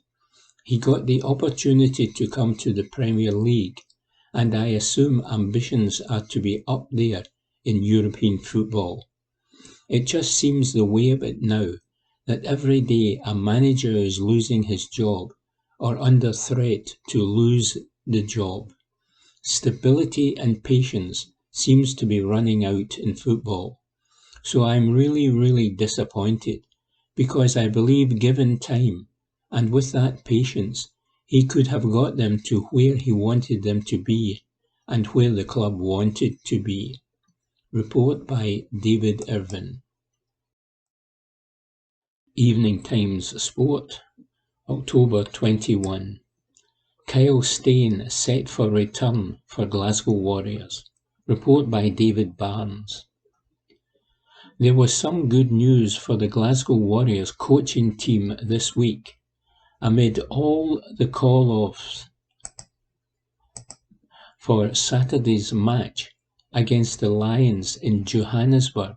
B: He got the opportunity to come to the Premier League, and I assume ambitions are to be up there in European football. It just seems the way of it now that every day a manager is losing his job or under threat to lose the job. Stability and patience seems to be running out in football. So I'm really disappointed because I believe given time and with that patience, he could have got them to where he wanted them to be and where the club wanted to be." Report by David Irvin. Evening Times Sport, October 21. Kyle Steyn set for return for Glasgow Warriors. Report by David Barnes. There was some good news for the Glasgow Warriors coaching team this week. Amid all the call-offs for Saturday's match against the Lions in Johannesburg,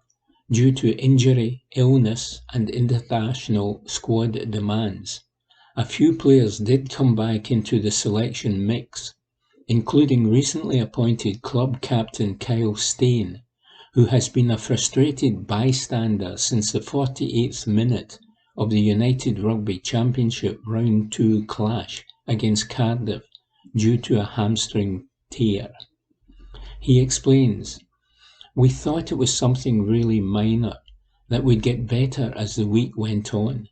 B: due to injury, illness and international squad demands. A few players did come back into the selection mix, including recently appointed club captain Kyle Steyn, who has been a frustrated bystander since the 48th minute of the United Rugby Championship Round 2 clash against Cardiff due to a hamstring tear. He explains, "We thought it was something really minor, that would get better as the week went on.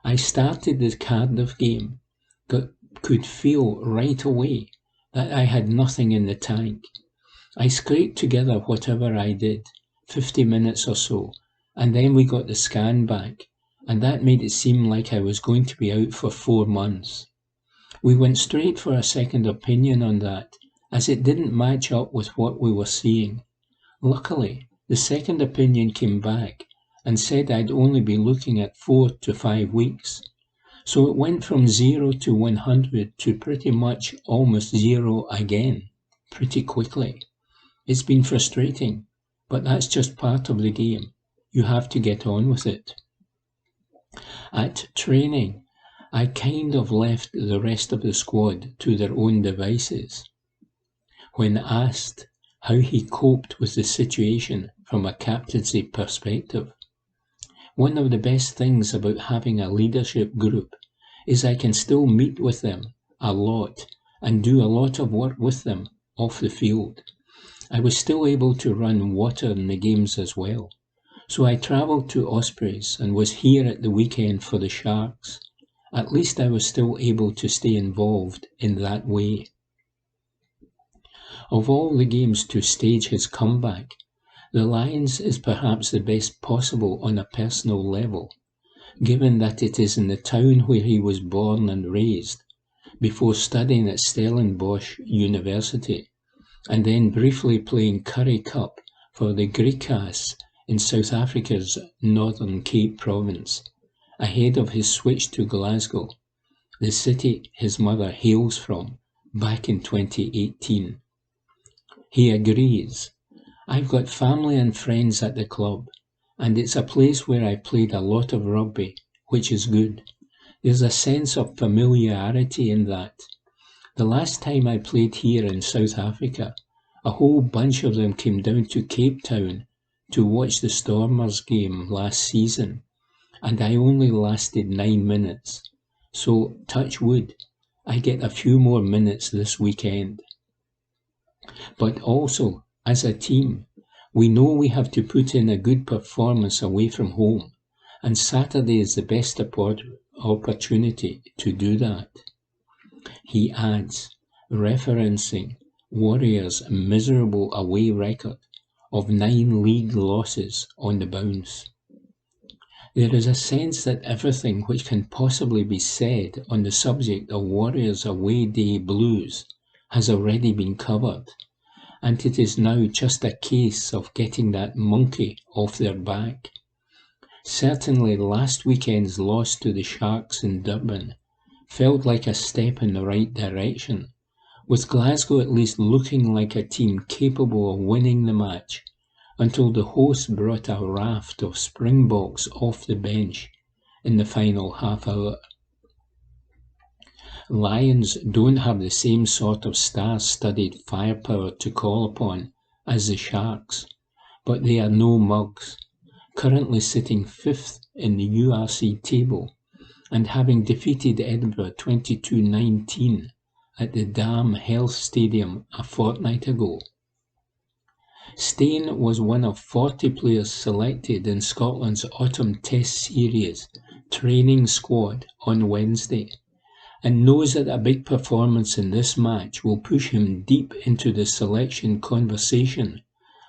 B: I started the Cardiff game, but could feel right away that I had nothing in the tank. I scraped together whatever I did, 50 minutes or so, and then we got the scan back, and that made it seem like I was going to be out for 4 months. We went straight for a second opinion on that, as it didn't match up with what we were seeing. Luckily, the second opinion came back and said I'd only be looking at 4 to 5 weeks. So it went from 0 to 100 to pretty much almost 0 again, pretty quickly. It's been frustrating, but that's just part of the game. You have to get on with it. At training, I kind of left the rest of the squad to their own devices. When asked how he coped with the situation from a captaincy perspective, one of the best things about having a leadership group is I can still meet with them a lot and do a lot of work with them off the field. I was still able to run water in the games as well. So I travelled to Ospreys and was here at the weekend for the Sharks. At least I was still able to stay involved in that way. Of all the games to stage his comeback, the Lions is perhaps the best possible on a personal level, given that it is in the town where he was born and raised, before studying at Stellenbosch University, and then briefly playing Currie Cup for the Griquas in South Africa's Northern Cape province, ahead of his switch to Glasgow, the city his mother hails from, back in 2018. He agrees, "I've got family and friends at the club, and it's a place where I played a lot of rugby, which is good. There's a sense of familiarity in that. The last time I played here in South Africa, a whole bunch of them came down to Cape Town to watch the Stormers game last season, and I only lasted 9 minutes. So, touch wood, I get a few more minutes this weekend. But also, as a team, we know we have to put in a good performance away from home, and Saturday is the best opportunity to do that." He adds, referencing Warriors' miserable away record of 9 league losses on the bounce. There is a sense that everything which can possibly be said on the subject of Warriors' away day blues has already been covered, and it is now just a case of getting that monkey off their back. Certainly last weekend's loss to the Sharks in Durban felt like a step in the right direction, with Glasgow at least looking like a team capable of winning the match, until the hosts brought a raft of Springboks off the bench in the final half hour. Lions don't have the same sort of star-studded firepower to call upon as the Sharks, but they are no mugs, currently sitting 5th in the URC table and having defeated Edinburgh 22-19 at the Dam Health Stadium a fortnight ago. Steyn was one of 40 players selected in Scotland's Autumn Test Series training squad on Wednesday, and knows that a big performance in this match will push him deep into the selection conversation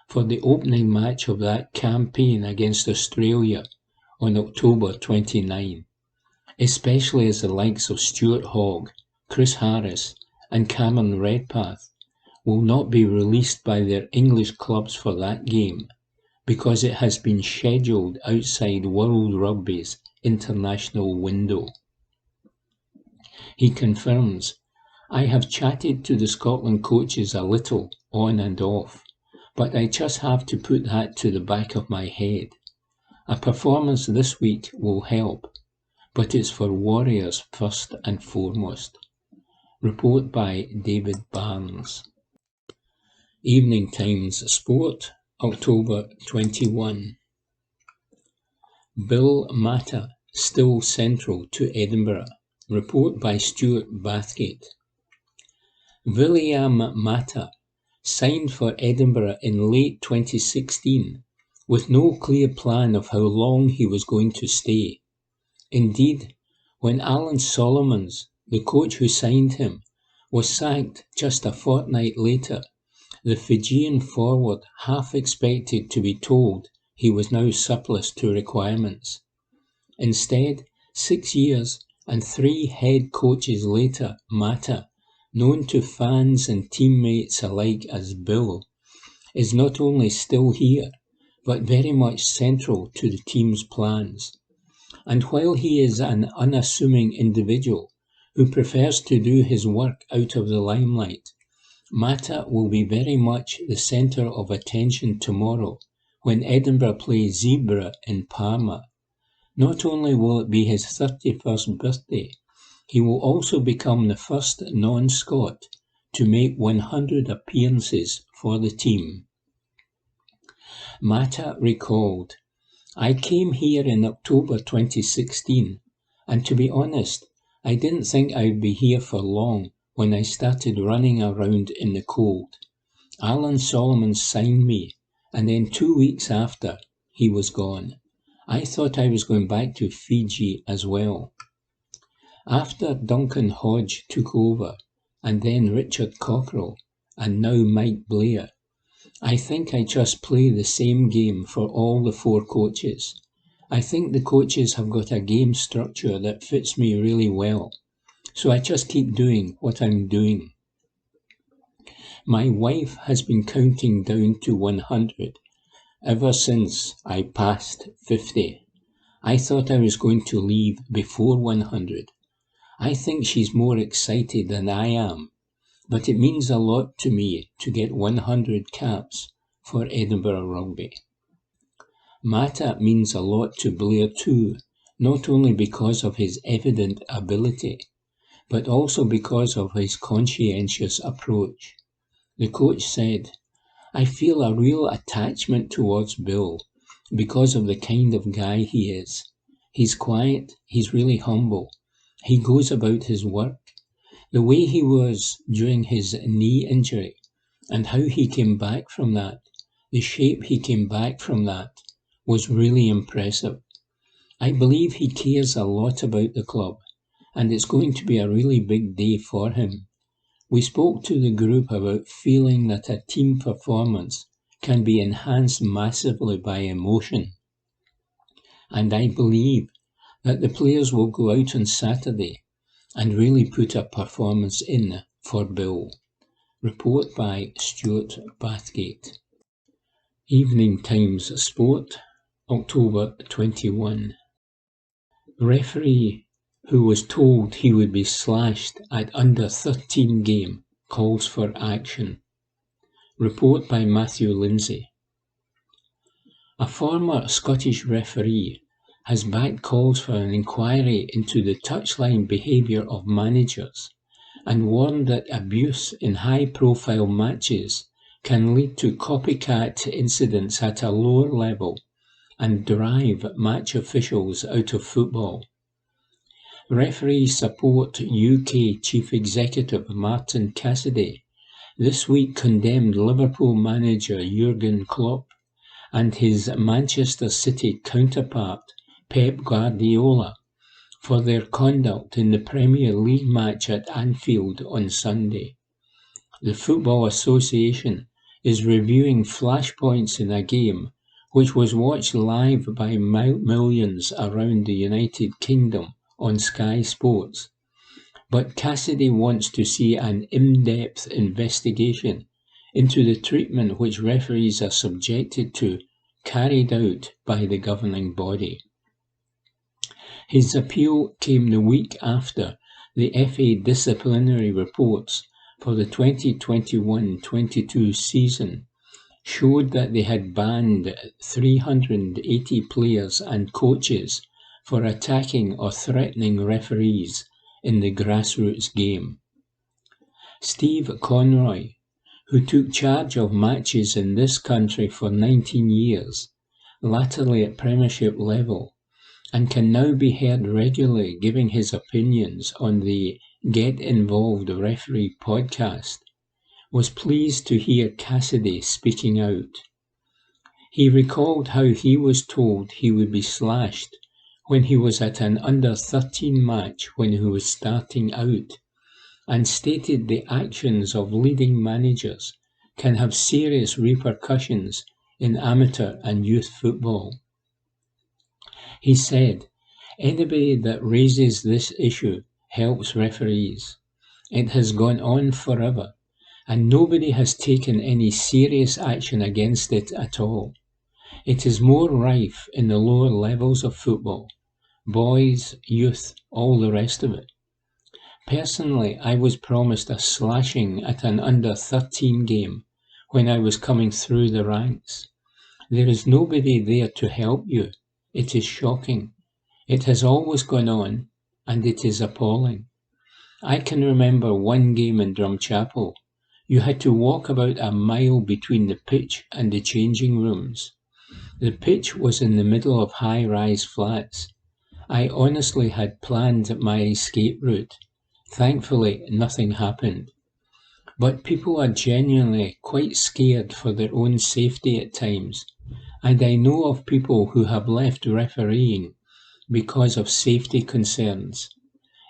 B: for the opening match of that campaign against Australia on October 29, especially as the likes of Stuart Hogg, Chris Harris and Cameron Redpath will not be released by their English clubs for that game, because it has been scheduled outside World Rugby's international window. He confirms, "I have chatted to the Scotland coaches a little, on and off, but I just have to put that to the back of my head. A performance this week will help, but it's for Warriors first and foremost. Report by David Barnes. Evening Times Sport, October 21. Bill Mata still central to Edinburgh. Report by Stuart Bathgate. William Mata signed for Edinburgh in late 2016 with no clear plan of how long he was going to stay. Indeed, when Alan Solomons, the coach who signed him, was sacked just a fortnight later, the Fijian forward half expected to be told he was now surplus to requirements. Instead, 6 years and 3 head coaches later, Mata, known to fans and teammates alike as Bill, is not only still here, but very much central to the team's plans. And while he is an unassuming individual who prefers to do his work out of the limelight, Mata will be very much the centre of attention tomorrow when Edinburgh play Zebra in Parma. Not only will it be his 31st birthday, he will also become the first non-Scot to make 100 appearances for the team. Mata recalled, "I came here in October 2016, and to be honest, I didn't think I would be here for long when I started running around in the cold. Alan Solomon signed me, and then 2 weeks after, he was gone. I thought I was going back to Fiji as well." After Duncan Hodge took over, and then Richard Cockerell, and now Mike Blair, I think I just play the same game for all the 4 coaches. I think the coaches have got a game structure that fits me really well, so I just keep doing what I'm doing. My wife has been counting down to 100 ever since I passed 50. I thought I was going to leave before 100. I think she's more excited than I am, but it means a lot to me to get 100 caps for Edinburgh Rugby. Mata means a lot to Blair too, not only because of his evident ability, but also because of his conscientious approach. The coach said, "I feel a real attachment towards Bill because of the kind of guy he is. He's quiet, he's really humble, he goes about his work. The way he was during his knee injury and how he came back from that, the shape he came back from that, was really impressive. I believe he cares a lot about the club, and it's going to be a really big day for him. We spoke to the group about feeling that a team performance can be enhanced massively by emotion. And I believe that the players will go out on Saturday and really put a performance in for Bill." Report by Stuart Bathgate. Evening Times Sport, October 21. Referee who was told he would be slashed at under 13 game calls for action. Report by Matthew Lindsay. A former Scottish referee has backed calls for an inquiry into the touchline behaviour of managers and warned that abuse in high-profile matches can lead to copycat incidents at a lower level and drive match officials out of football. Referees support UK Chief Executive Martin Cassidy this week condemned Liverpool manager Jurgen Klopp and his Manchester City counterpart Pep Guardiola for their conduct in the Premier League match at Anfield on Sunday. The Football Association is reviewing flashpoints in a game which was watched live by millions around the United Kingdom on Sky Sports. But Cassidy wants to see an in-depth investigation into the treatment which referees are subjected to, carried out by the governing body. His appeal came the week after the FA disciplinary reports for the 2021-22 season showed that they had banned 380 players and coaches for attacking or threatening referees in the grassroots game. Steve Conroy, who took charge of matches in this country for 19 years, latterly at Premiership level, and can now be heard regularly giving his opinions on the Get Involved Referee podcast, was pleased to hear Cassidy speaking out. He recalled how he was told he would be slashed when he was at an under-13 match when he was starting out, and stated the actions of leading managers can have serious repercussions in amateur and youth football. He said, "Anybody that raises this issue helps referees. It has gone on forever, and nobody has taken any serious action against it at all. It is more rife in the lower levels of football, boys, youth, all the rest of it. Personally, I was promised a slashing at an under-13 game when I was coming through the ranks. There is nobody there to help you. It is shocking. It has always gone on, and it is appalling. I can remember one game in Drumchapel. You had to walk about a mile between the pitch and the changing rooms. The pitch was in the middle of high-rise flats. I honestly had planned my escape route. Thankfully, nothing happened. But people are genuinely quite scared for their own safety at times, and I know of people who have left refereeing because of safety concerns.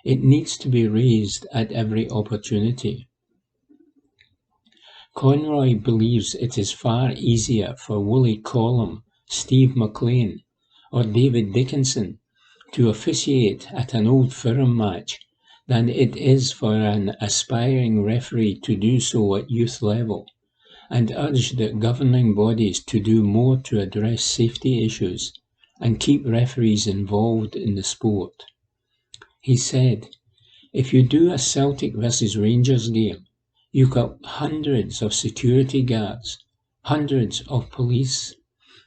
B: It needs to be raised at every opportunity." Conroy believes it is far easier for Willie Collum, Steve McLean, or David Dickinson to officiate at an Old Firm match than it is for an aspiring referee to do so at youth level, and urged that governing bodies to do more to address safety issues and keep referees involved in the sport. He said, "If you do a Celtic versus Rangers game, you've got hundreds of security guards, hundreds of police.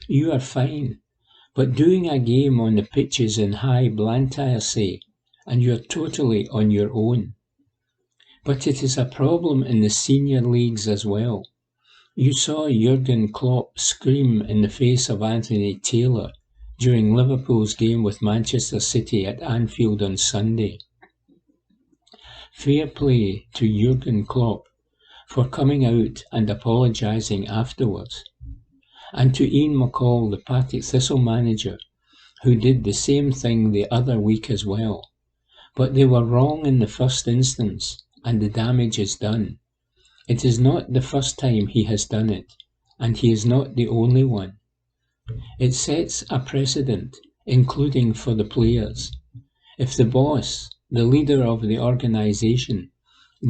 B: You are fine. But doing a game on the pitches in High Blantyre, say, and you're totally on your own. But it is a problem in the senior leagues as well. You saw Jurgen Klopp scream in the face of Anthony Taylor during Liverpool's game with Manchester City at Anfield on Sunday. Fair play to Jurgen Klopp for coming out and apologising afterwards, and to Ian McCall, the Partick Thistle manager, who did the same thing the other week as well. But they were wrong in the first instance, and the damage is done. It is not the first time he has done it, and he is not the only one. It sets a precedent, including for the players. If the boss, the leader of the organisation,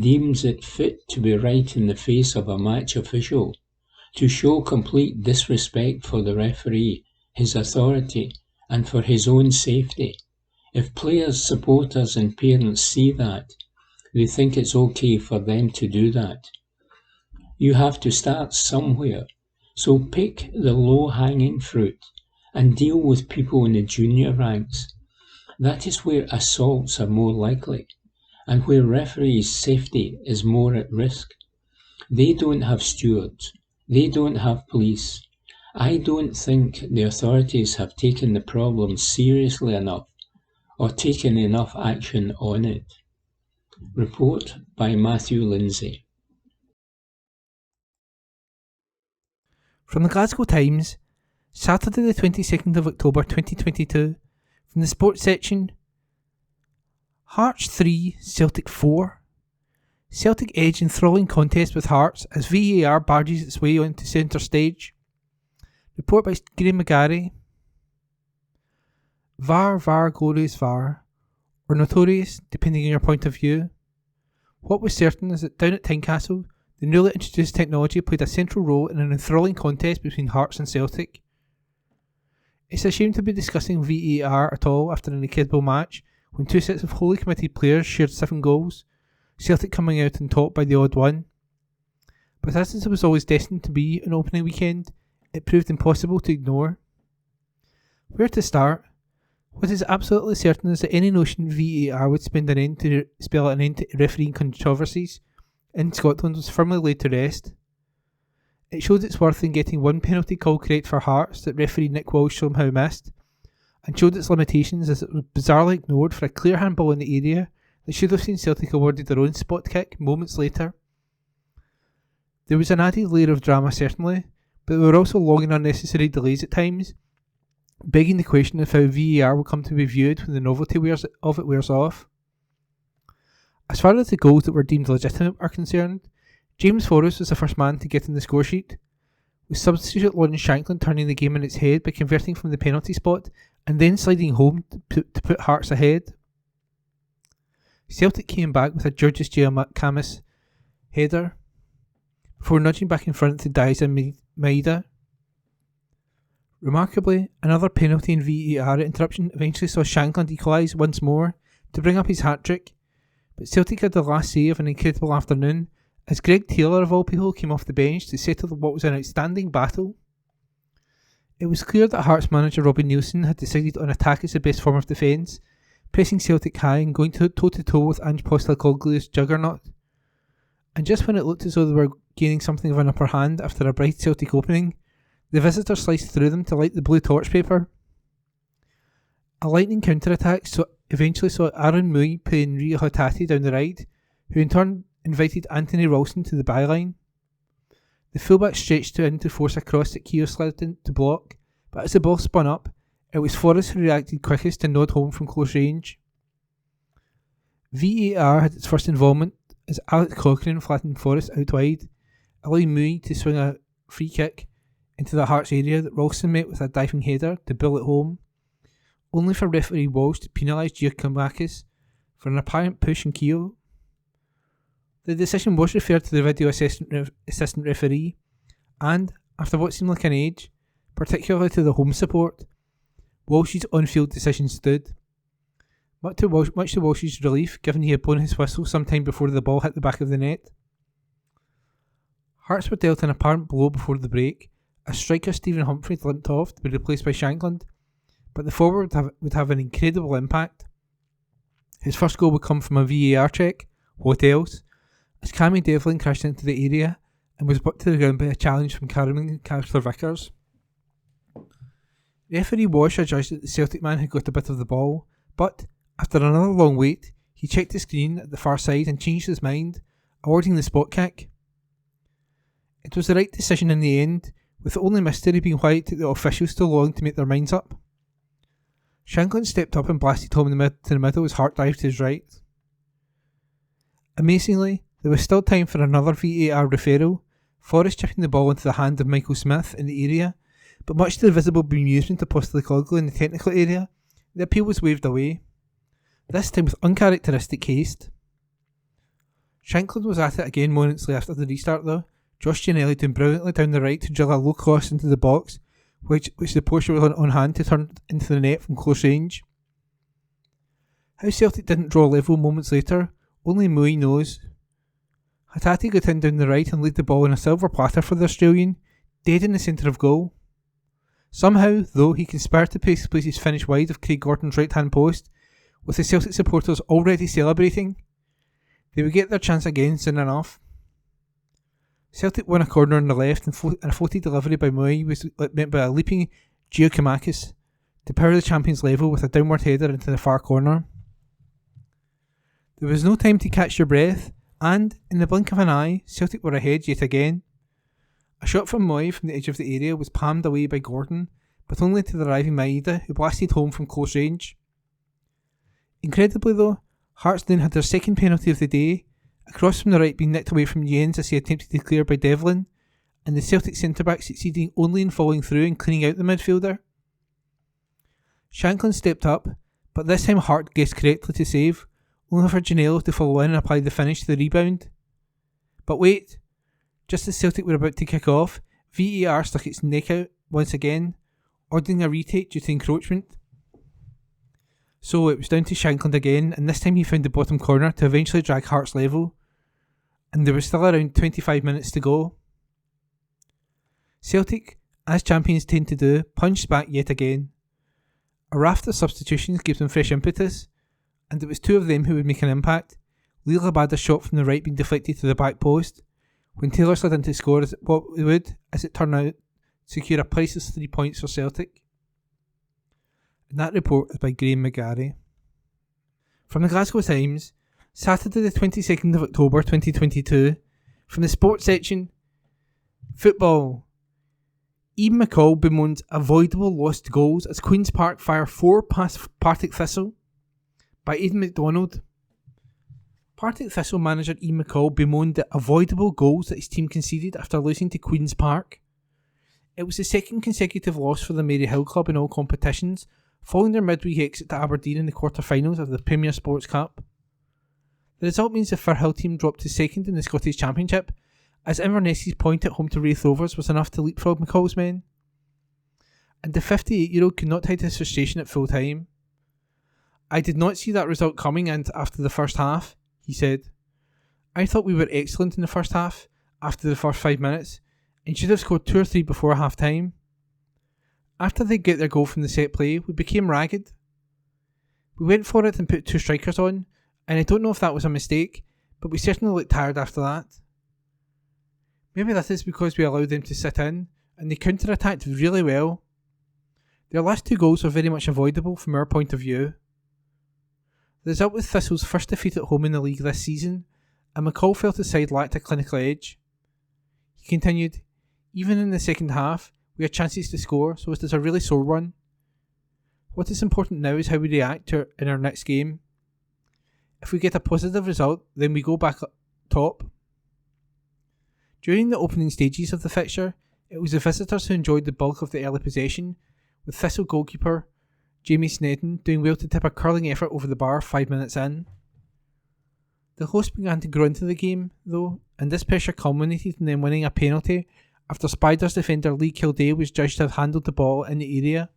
B: deems it fit to be right in the face of a match official, to show complete disrespect for the referee, his authority, and for his own safety, if players, supporters and parents see that, they think it's okay for them to do that. You have to start somewhere, so pick the low-hanging fruit and deal with people in the junior ranks. That is where assaults are more likely, and where referees' safety is more at risk. They don't have stewards. They don't have police. I don't think the authorities have taken the problem seriously enough or taken enough action on it. Report by Matthew Lindsay.
C: From the Glasgow Times, Saturday the 22nd of October 2022, from the sports section, Hearts 3, Celtic 4. Celtic edge enthralling contest with Hearts as VAR barges its way onto centre stage. Report by Graham McGarry. VAR, glorious VAR, or notorious, depending on your point of view. What was certain is that down at Tynecastle, the newly introduced technology played a central role in an enthralling contest between Hearts and Celtic. It's a shame to be discussing VAR at all after an incredible match, when two sets of wholly committed players shared 7 goals, Celtic coming out on top by the odd one. but as it was always destined to be an opening weekend, it proved impossible to ignore. Where to start? What is absolutely certain is that any notion VAR would spell an end to refereeing controversies in Scotland was firmly laid to rest. It showed its worth in getting one penalty call correct for Hearts that referee Nick Walsh somehow missed, and showed its limitations as it was bizarrely ignored for a clear handball in the area that should have seen Celtic awarded their own spot kick moments later. There was an added layer of drama certainly, but there were also long and unnecessary delays at times, begging the question of how VAR will come to be viewed when the novelty wears off. As far as the goals that were deemed legitimate are concerned, James Forrest was the first man to get in the score sheet, with substitute Lawrence Shankland turning the game on its head by converting from the penalty spot and then sliding home to put Hearts ahead. Celtic came back with a Georges Giacomis header before nudging back in front to Daiza Maeda. Remarkably, another penalty and VAR interruption eventually saw Shankland equalise once more to bring up his hat-trick, but Celtic had the last say of an incredible afternoon as Greg Taylor of all people came off the bench to settle what was an outstanding battle. It was clear that Hearts manager Robin Nielsen had decided on attack as the best form of defence, pressing Celtic high and going toe-to-toe with Ange Postecoglou's juggernaut. And just when it looked as though they were gaining something of an upper hand after a bright Celtic opening, the visitors sliced through them to light the blue torch paper. A lightning counter-attack eventually saw Aaron Mui playing Rio Hatate down the right, who in turn invited Anthony Ralston to the byline. The fullback stretched in to force a cross that Keogh slid in to block, but as the ball spun up, it was Forrest who reacted quickest to nod home from close range. VAR had its first involvement as Alex Cochrane flattened Forrest out wide, allowing Mui to swing a free kick into the Hearts area that Ralston met with a diving header to bill it home, only for referee Walsh to penalise Giacomakis for an apparent push in Keogh. The decision was referred to the video assistant referee, and, after what seemed like an age, particularly to the home support, Walsh's on-field decision stood. Much to Walsh's relief, given he had blown his whistle some time before the ball hit the back of the net. Hearts were dealt an apparent blow before the break, as striker Stephen Humphrey limped off to be replaced by Shankland, but the forward would have an incredible impact. His first goal would come from a VAR check, what else, as Cammy Devlin crashed into the area and was put to the ground by a challenge from Caroline Castler-Vickers. Referee Walsh judged that the Celtic man had got a bit of the ball, but, after another long wait, he checked the screen at the far side and changed his mind, awarding the spot kick. It was the right decision in the end, with the only mystery being why it took the officials so long to make their minds up. Shankland stepped up and blasted home to the middle as Hart dived to his right. Amazingly, there was still time for another VAR referral, Forrest chipping the ball into the hand of Michael Smith in the area, but much to the visible bemusement of Postecoglu in the technical area, the appeal was waved away, this time with uncharacteristic haste. Shankland was at it again moments after the restart though, Josh Giannelli doing brilliantly down the right to drill a low cross into the box, which the poacher was on hand to turn into the net from close range. How Celtic didn't draw level moments later, only Mui knows. Hatate got in down the right and laid the ball on a silver platter for the Australian, dead in the centre of goal. Somehow, though, he conspired to place his finish wide of Craig Gordon's right-hand post, with the Celtic supporters already celebrating. They would get their chance again soon enough. Celtic won a corner on the left and a floaty delivery by Mui was met by a leaping Giacomakis to power the champions level with a downward header into the far corner. There was no time to catch your breath, and, in the blink of an eye, Celtic were ahead yet again. A shot from Mui from the edge of the area was palmed away by Gordon, but only to the arriving Maeda, who blasted home from close range. Incredibly though, Hearts then had their second penalty of the day, a cross from the right being nicked away from Jens as he attempted to clear by Devlin, and the Celtic centre-back succeeding only in falling through and cleaning out the midfielder. Shankland stepped up, but this time Hart guessed correctly to save, only for Giannelli to follow in and apply the finish to the rebound. But wait, just as Celtic were about to kick off, VAR stuck its neck out once again, ordering a retake due to encroachment. So it was down to Shankland again, and this time he found the bottom corner to eventually drag Hearts level. and there was still around 25 minutes to go. Celtic, as champions tend to do, punched back yet again. A raft of substitutions gave them fresh impetus, and it was two of them who would make an impact. Lee Labada's shot from the right being deflected to the back post, when Taylor slid in to score what would, as it turned out, secure a priceless 3 points for Celtic. And that report is by Graham McGarry. From the Glasgow Times, Saturday the 22nd of October 2022, from the sports section, football. Ian McCall bemoans avoidable lost goals as Queen's Park fire 4 past Partick Thistle, by Aidan MacDonald. Partick Thistle manager Ian McCall bemoaned the avoidable goals that his team conceded after losing to Queen's Park. It was the second consecutive loss for the Maryhill club in all competitions, following their midweek exit to Aberdeen in the quarter-finals of the Premier Sports Cup. The result means the Firhill team dropped to second in the Scottish Championship, as Inverness's point at home to Raith Rovers was enough to leapfrog McCall's men. And the 58-year-old could not hide his frustration at full time. "I did not see that result coming, and after the first half," he said, "I thought we were excellent in the first half, after the first 5 minutes, and should have scored 2 or 3 before half time. After they get their goal from the set play, we became ragged. We went for it and put 2 strikers on, and I don't know if that was a mistake, but we certainly looked tired after that. Maybe that is because we allowed them to sit in, and they counter-attacked really well. Their last 2 goals were very much avoidable from our point of view." The result was Thistle's first defeat at home in the league this season, and McCall felt his side lacked a clinical edge. He continued, "Even in the second half, we had chances to score, so it was a really sore one. What is important now is how we react in our next game. If we get a positive result, then we go back up top." During the opening stages of the fixture, it was the visitors who enjoyed the bulk of the early possession, with Thistle goalkeeper Jamie Snedden doing well to tip a curling effort over the bar 5 minutes in. The hosts began to grow into the game, though, and this pressure culminated in them winning a penalty after Spiders defender Lee Kildare was judged to have handled the ball in the area.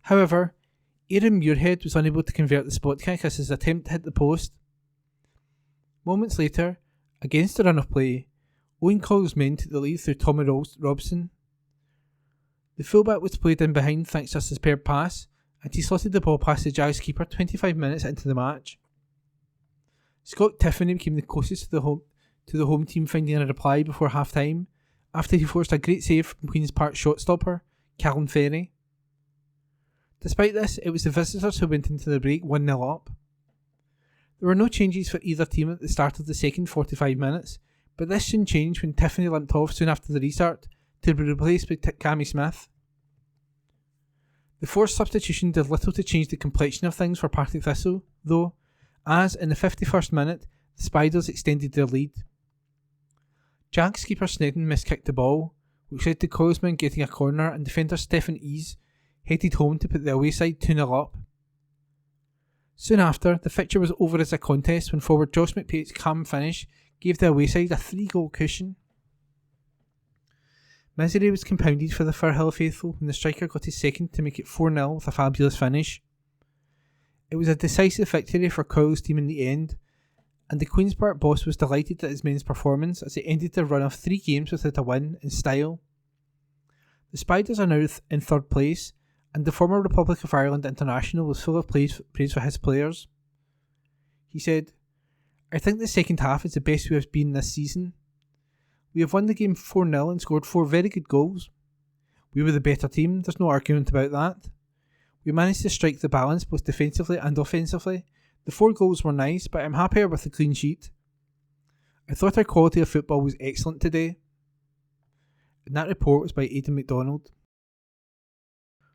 C: However, Aaron Muirhead was unable to convert the spot kick as his attempt hit the post. Moments later, against the run of play, Owen Coyle's men took the lead through Tommy Robson. The fullback was played in behind thanks to a superb pass, and he slotted the ball past the Giants keeper 25 minutes into the match. Scott Tiffany became the closest to the home team finding a reply before half time, after he forced a great save from Queen's Park shot stopper Callum Ferry. Despite this, it was the visitors who went into the break 1-0 up. There were no changes for either team at the start of the second 45 minutes, but this soon changed when Tiffany limped off soon after the restart to be replaced by Cammy Smith. The forced substitution did little to change the complexion of things for Partick Thistle, though, as in the 51st minute, the Spiders extended their lead. Jack's keeper Snedden miskicked the ball, which led to Coilsman getting a corner, and defender Stephen Ease headed home to put the away side 2-0 up. Soon after, the fixture was over as a contest when forward Josh McPate's calm finish gave the away side a 3-goal cushion. Misery was compounded for the Firhill faithful when the striker got his second to make it 4-0 with a fabulous finish. It was a decisive victory for Coyle's team in the end, and the Queen's Park boss was delighted at his men's performance as they ended their run of 3 games without a win in style. The Spiders are now in 3rd place, and the former Republic of Ireland international was full of praise for his players. He said, "I think the second half is the best we have been this season. We have won the game 4-0 and scored 4 very good goals. We were the better team, there's no argument about that. We managed to strike the balance both defensively and offensively. The 4 goals were nice, but I'm happier with the clean sheet. I thought our quality of football was excellent today." And that report was by Aidan MacDonald.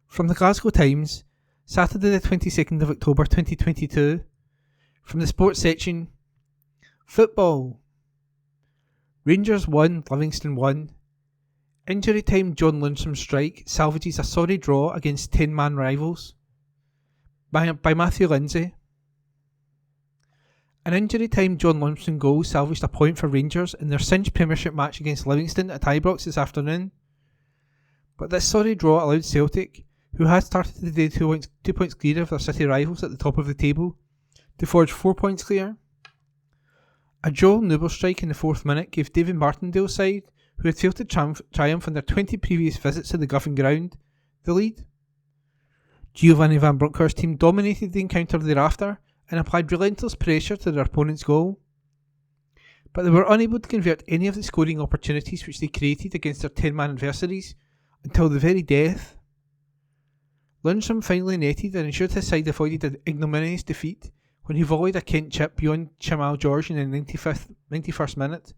C: From the Glasgow Times, Saturday the 22nd of October 2022, from the sports section, football. Rangers 1, Livingston 1. Injury time John Lundstram's strike salvages a sorry draw against 10-man rivals. By Matthew Lindsay. An injury time John Lundstram goal salvaged a point for Rangers in their cinched Premiership match against Livingston at Ibrox this afternoon. But this sorry draw allowed Celtic, who had started the day 2 points clear of their city rivals at the top of the table, to forge 4 points clear. A Joel Newell strike in the 4th minute gave David Martindale's side, who had failed to triumph on their 20 previous visits to the Govan ground, the lead. Giovanni Van Bronckhorst's team dominated the encounter thereafter and applied relentless pressure to their opponent's goal. But they were unable to convert any of the scoring opportunities which they created against their 10-man adversaries until the very death. Lundstrom finally netted and ensured his side avoided an ignominious defeat when he volleyed a Kent chip beyond Chamal George in the 91st minute.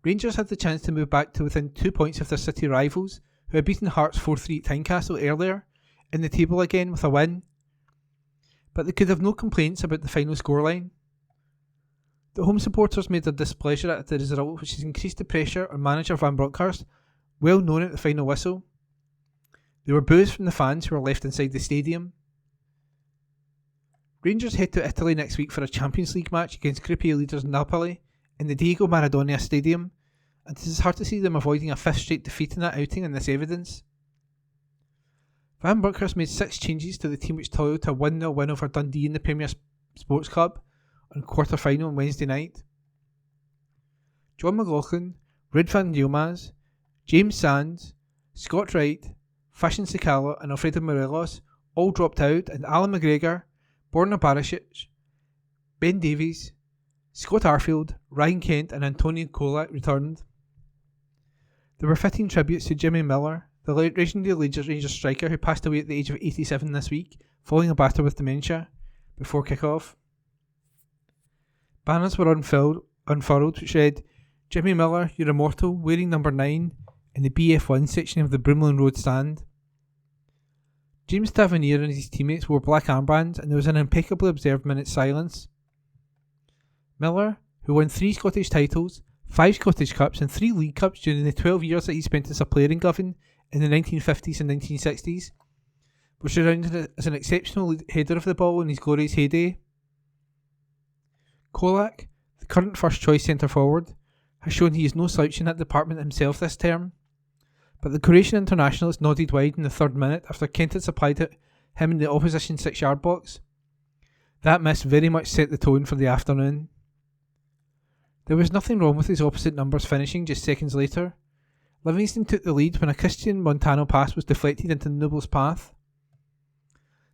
C: Rangers had the chance to move back to within 2 points of their city rivals, who had beaten Hearts 4-3 at Tynecastle earlier, in the table again with a win. But they could have no complaints about the final scoreline. The home supporters made their displeasure at the result, which has increased the pressure on manager Van Bronckhorst, well known at the final whistle. There were boos from the fans who were left inside the stadium. Rangers head to Italy next week for a Champions League match against Group A leaders Napoli in the Diego Maradona Stadium, and it is hard to see them avoiding a 5th straight defeat in that outing on this evidence. Van Bronckhorst made 6 changes to the team which toiled to a 1-0 win over Dundee in the Premier Sports Club on quarter-final on Wednesday night. John McLaughlin, Red van Yilmaz, James Sands, Scott Wright, Fashion Sakala and Alfredo Morelos all dropped out, and Alan McGregor, Borna Barisic, Ben Davies, Scott Arfield, Ryan Kent and Antonio Kolak returned. There were fitting tributes to Jimmy Miller, the legendary Rangers striker who passed away at the age of 87 this week, following a battle with dementia, before kick-off. Banners were unfurled which read, "Jimmy Miller, you're immortal, wearing number 9, in the BF1 section of the Brimlin Road stand." James Tavernier and his teammates wore black armbands, and there was an impeccably observed minute's silence. Miller, who won 3 Scottish titles, 5 Scottish Cups and 3 League Cups during the 12 years that he spent as a player in Govan in the 1950s and 1960s, was surrounded as an exceptional header of the ball in his glorious heyday. Kolak, the current first choice centre forward, has shown he is no slouch in that department himself this term, but the Croatian internationalist nodded wide in the 3rd minute after Kent had supplied him in the opposition 6-yard box. That miss very much set the tone for the afternoon. There was nothing wrong with his opposite numbers finishing just seconds later. Livingston took the lead when a Christian Montano pass was deflected into Newell's path.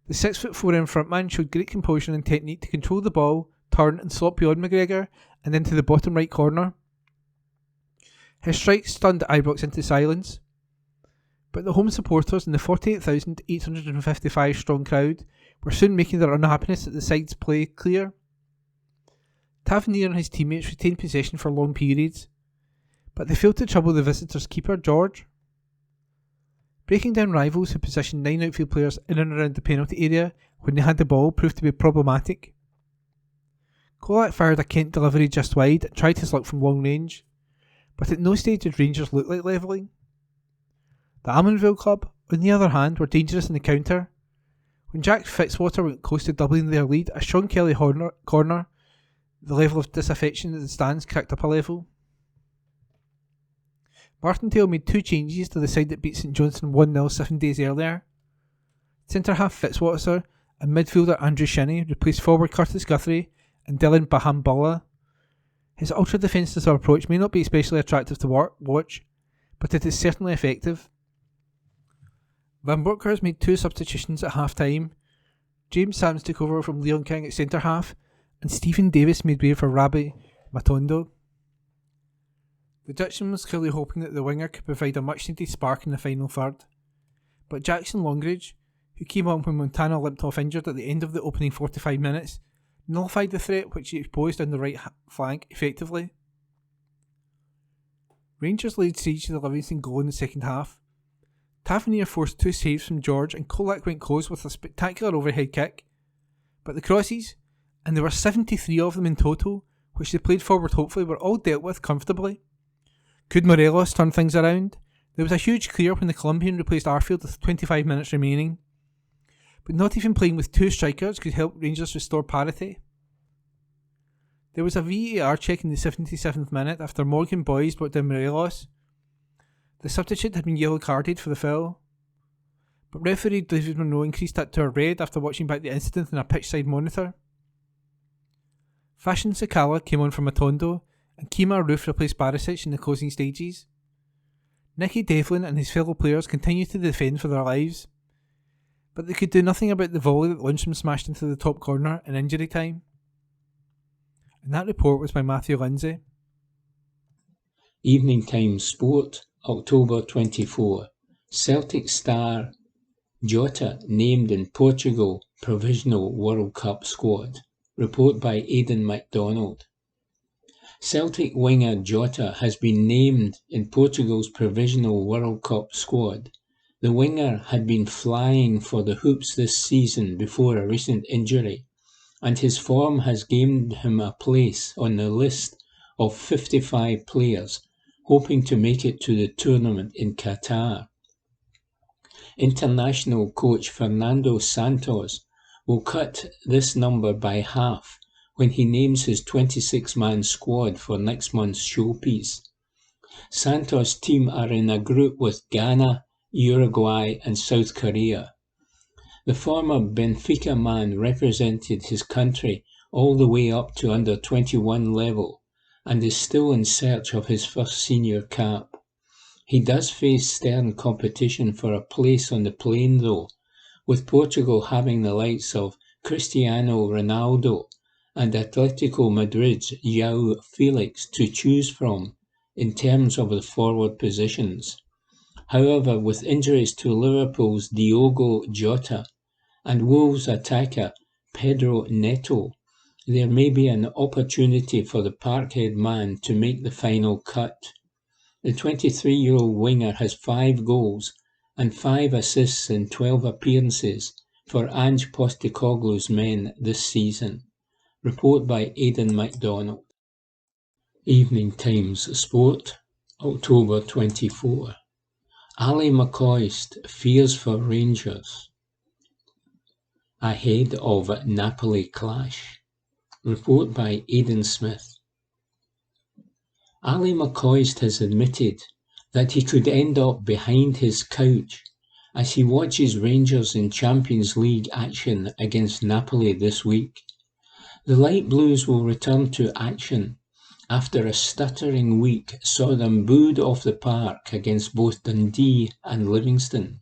C: The 6'4" frontman showed great composure and technique to control the ball, turn and slot beyond McGregor and into the bottom right corner. His strike stunned Ibrox into silence, but the home supporters and the 48,855 strong crowd were soon making their unhappiness at the side's play clear. Tavernier and his teammates retained possession for long periods, but they failed to trouble the visitors' keeper, George. Breaking down rivals who positioned 9 outfield players in and around the penalty area when they had the ball proved to be problematic. Kolak fired a Kent delivery just wide and tried his luck from long range, but at no stage did Rangers look like levelling. The Almonville club, on the other hand, were dangerous in the counter. When Jack Fitzwater went close to doubling their lead, a Sean Kelly corner, the level of disaffection at the stands kicked up a level. Martindale made 2 changes to the side that beat St Johnstone 1-0 7 days earlier. Centre-half Fitzwater and midfielder Andrew Shinnie replaced forward Curtis Guthrie and Dylan Bahambala. His ultra-defensive approach may not be especially attractive to watch, but it is certainly effective. Van Bronckhorst made 2 substitutions at half-time. James Sams took over from Leon King at centre-half, and Stephen Davis made way for Rabbi Matondo. The Dutchman was clearly hoping that the winger could provide a much-needed spark in the final third, but Jackson Longridge, who came on when Montano limped off injured at the end of the opening 45 minutes, nullified the threat which he posed on the right flank effectively. Rangers laid siege to the Livingston goal in the second half. Tavernier forced 2 saves from George and Kolak went close with a spectacular overhead kick, but the crosses, and there were 73 of them in total, which they played forward hopefully, were all dealt with comfortably. Could Morelos turn things around? There was a huge clear when the Colombian replaced Arfield with 25 minutes remaining, but not even playing with 2 strikers could help Rangers restore parity. There was a VAR check in the 77th minute after Morgan Boys brought down Morelos. The substitute had been yellow carded for the foul, but referee David Monroe increased that to a red after watching back the incident on a pitchside monitor. Fashion Sakala came on for Matondo, and Kemar Roof replaced Barisic in the closing stages. Nicky Devlin and his fellow players continued to defend for their lives, but they could do nothing about the volley that Lundstram smashed into the top corner in injury time. And that report was by Matthew Lindsay.
B: Evening Times Sport, October 24. Celtic star Jota named in Portugal Provisional World Cup squad. Report by Aidan MacDonald. Celtic winger Jota has been named in Portugal's Provisional World Cup squad. The winger had been flying for the hoops this season before a recent injury, and his form has gained him a place on the list of 55 players hoping to make it to the tournament in Qatar. International coach Fernando Santos will cut this number by half when he names his 26-man squad for next month's showpiece. Santos' team are in a group with Ghana, Uruguay and South Korea. The former Benfica man represented his country all the way up to under 21 level and is still in search of his first senior cap. He does face stern competition for a place on the plane though, with Portugal having the likes of Cristiano Ronaldo and Atletico Madrid's João Felix to choose from in terms of the forward positions. However, with injuries to Liverpool's Diogo Jota and Wolves attacker Pedro Neto, there may be an opportunity for the Parkhead man to make the final cut. The 23-year-old winger has 5 goals and 5 assists in 12 appearances for Ange Postecoglou's men this season. Report by Aidan MacDonald. Evening Times Sport, October 24. Ali McCoist fears for Rangers ahead of Napoli clash. Report by Aidan Smith. Ali McCoist has admitted that he could end up behind his couch as he watches Rangers in Champions League action against Napoli this week. The Light Blues will return to action after a stuttering week saw them booed off the park against both Dundee and Livingston.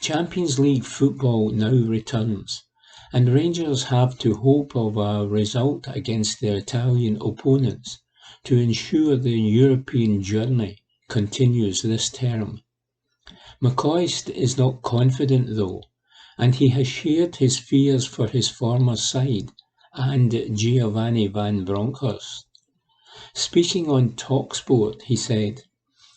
B: Champions League football now returns, and Rangers have to hope of a result against their Italian opponents to ensure the European journey continues this term. McCoist is not confident though, and he has shared his fears for his former side and Giovanni van Bronckhorst. Speaking on TalkSport, he said,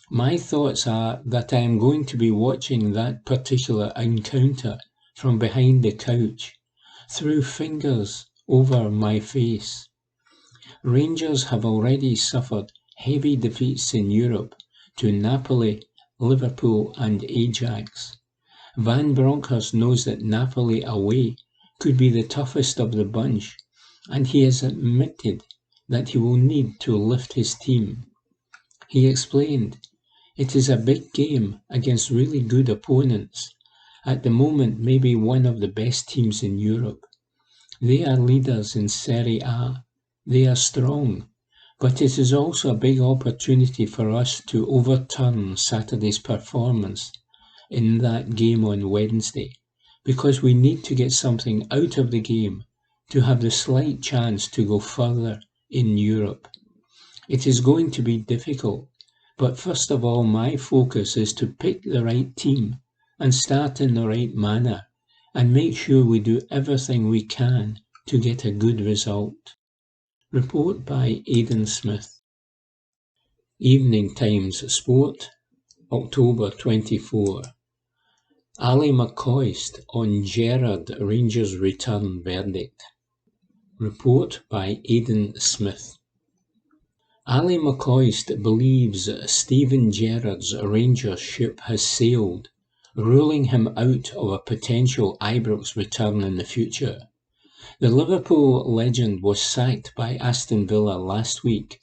B: "My thoughts are that I am going to be watching that particular encounter from behind the couch, through fingers over my face. Rangers have already suffered heavy defeats in Europe to Napoli, Liverpool and Ajax. Van Bronckhorst knows that Napoli away could be the toughest of the bunch, and he has admitted that he will need to lift his team. He explained, "It is a big game against really good opponents. At the moment, maybe one of the best teams in Europe. They are leaders in Serie A. They are strong, but it is also a big opportunity for us to overturn Saturday's performance in that game on Wednesday, because we need to get something out of the game to have the slight chance to go further in Europe. It is going to be difficult, but first of all my focus is to pick the right team and start in the right manner and make sure we do everything we can to get a good result." Report by Aidan Smith. Evening Times Sport, October 24. Ali McCoist on Gerrard Rangers return verdict. Report by Aidan Smith. Ali McCoist believes Steven Gerrard's Rangers ship has sailed, ruling him out of a potential Ibrox return in the future. The Liverpool legend was sacked by Aston Villa last week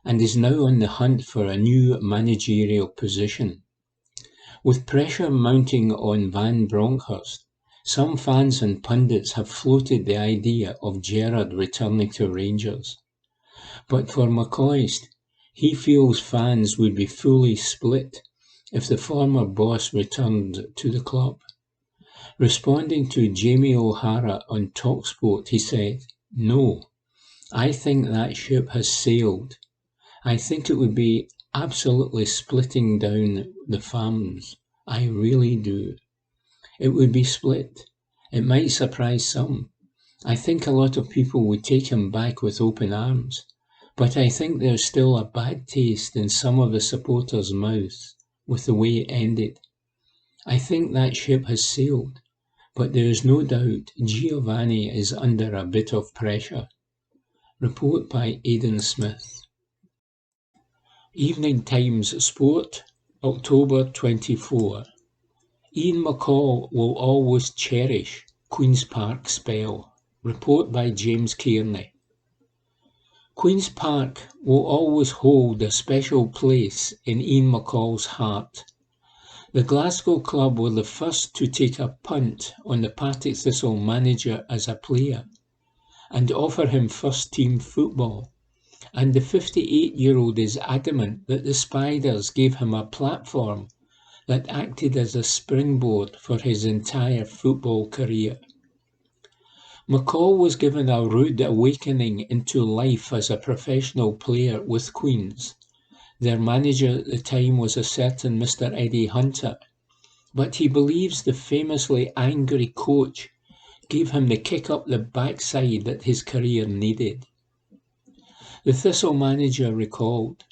B: and is now on the hunt for a new managerial position. With pressure mounting on Van Bronckhorst, Some fans and pundits have floated the idea of Gerrard returning to Rangers. But for McCoist, he feels fans would be fully split if the former boss returned to the club. Responding to Jamie O'Hara on TalkSport, he said, "No, I think that ship has sailed. I think it would be absolutely splitting down the fans. I really do. It would be split. It might surprise some. I think a lot of people would take him back with open arms. But I think there's still a bad taste in some of the supporters' mouths with the way it ended. I think that ship has sailed, but there is no doubt Giovanni is under a bit of pressure." Report by Aidan Smith. Evening Times Sport, October 24. Ian McCall will always cherish Queen's Park spell. Report by James Kearney. Queen's Park will always hold a special place in Ian McCall's heart. The Glasgow club were the first to take a punt on the Partick Thistle manager as a player and offer him first-team football, and the 58-year-old is adamant that the Spiders gave him a platform that acted as a springboard for his entire football career. McCall was given a rude awakening into life as a professional player with Queens. Their manager at the time was a certain Mr. Eddie Hunter, but he believes the famously angry coach gave him the kick up the backside that his career needed. The Thistle manager recalled,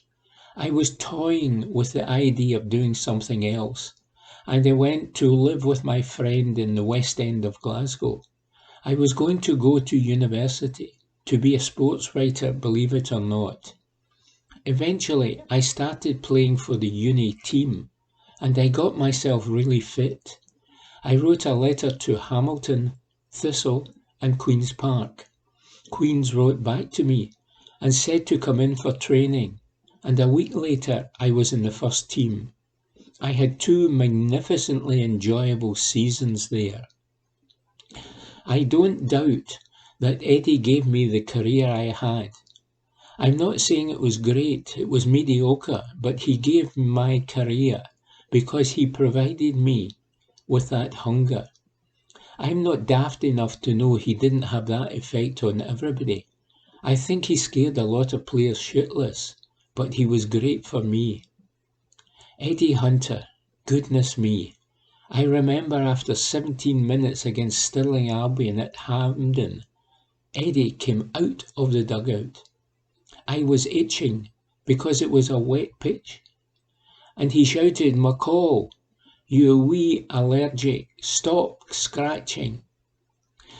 B: "I was toying with the idea of doing something else, and I went to live with my friend in the West End of Glasgow. I was going to go to university, to be a sports writer, believe it or not. Eventually, I started playing for the uni team, and I got myself really fit. I wrote a letter to Hamilton, Thistle, and Queen's Park. Queens wrote back to me and said to come in for training, and a week later I was in the first team. I had 2 magnificently enjoyable seasons there. I don't doubt that Eddie gave me the career I had. I'm not saying it was great, it was mediocre, but he gave my career because he provided me with that hunger. I'm not daft enough to know he didn't have that effect on everybody. I think he scared a lot of players shitless, but he was great for me. Eddie Hunter, goodness me. I remember after 17 minutes against Stirling Albion at Hampden, Eddie came out of the dugout. I was itching because it was a wet pitch. And he shouted, "McCall, you wee allergic, stop scratching."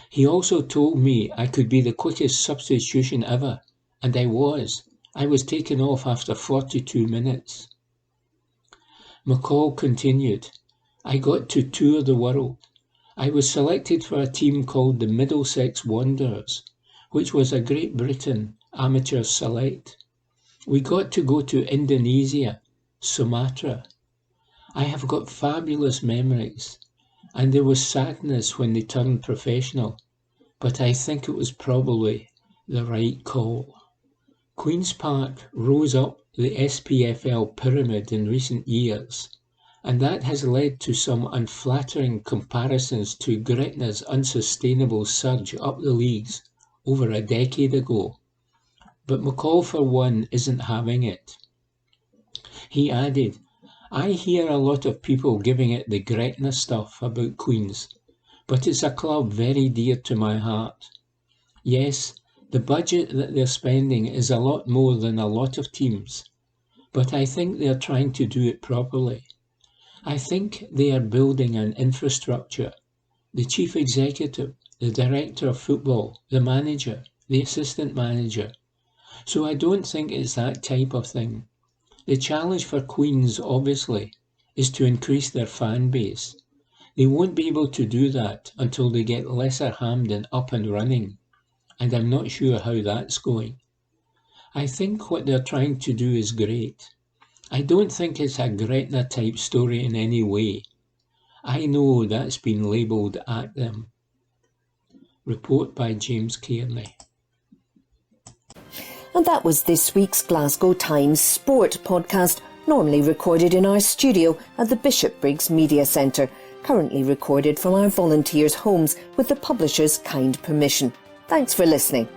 B: He also told me I could be the quickest substitution ever, and I was. I was taken off after 42 minutes. McCall continued, "I got to tour the world. I was selected for a team called the Middlesex Wanderers, which was a Great Britain amateur select. We got to go to Indonesia, Sumatra. I have got fabulous memories, and there was sadness when they turned professional, but I think it was probably the right call." Queen's Park rose up the SPFL pyramid in recent years, and that has led to some unflattering comparisons to Gretna's unsustainable surge up the leagues over a decade ago. But McCall, for one, isn't having it. He added, "I hear a lot of people giving it the Gretna stuff about Queen's, but it's a club very dear to my heart. Yes, the budget that they're spending is a lot more than a lot of teams, but I think they're trying to do it properly. I think they are building an infrastructure. The chief executive, the director of football, the manager, the assistant manager. So I don't think it's that type of thing. The challenge for Queens, obviously, is to increase their fan base. They won't be able to do that until they get Lesser Hampden up and running, and I'm not sure how that's going. I think what they're trying to do is great. I don't think it's a Gretna-type story in any way. I know that's been labelled at them. Report by James Kearney.
A: And that was this week's Glasgow Times Sport podcast, normally recorded in our studio at the Bishopbriggs Media Centre, currently recorded from our volunteers' homes with the publisher's kind permission. Thanks for listening.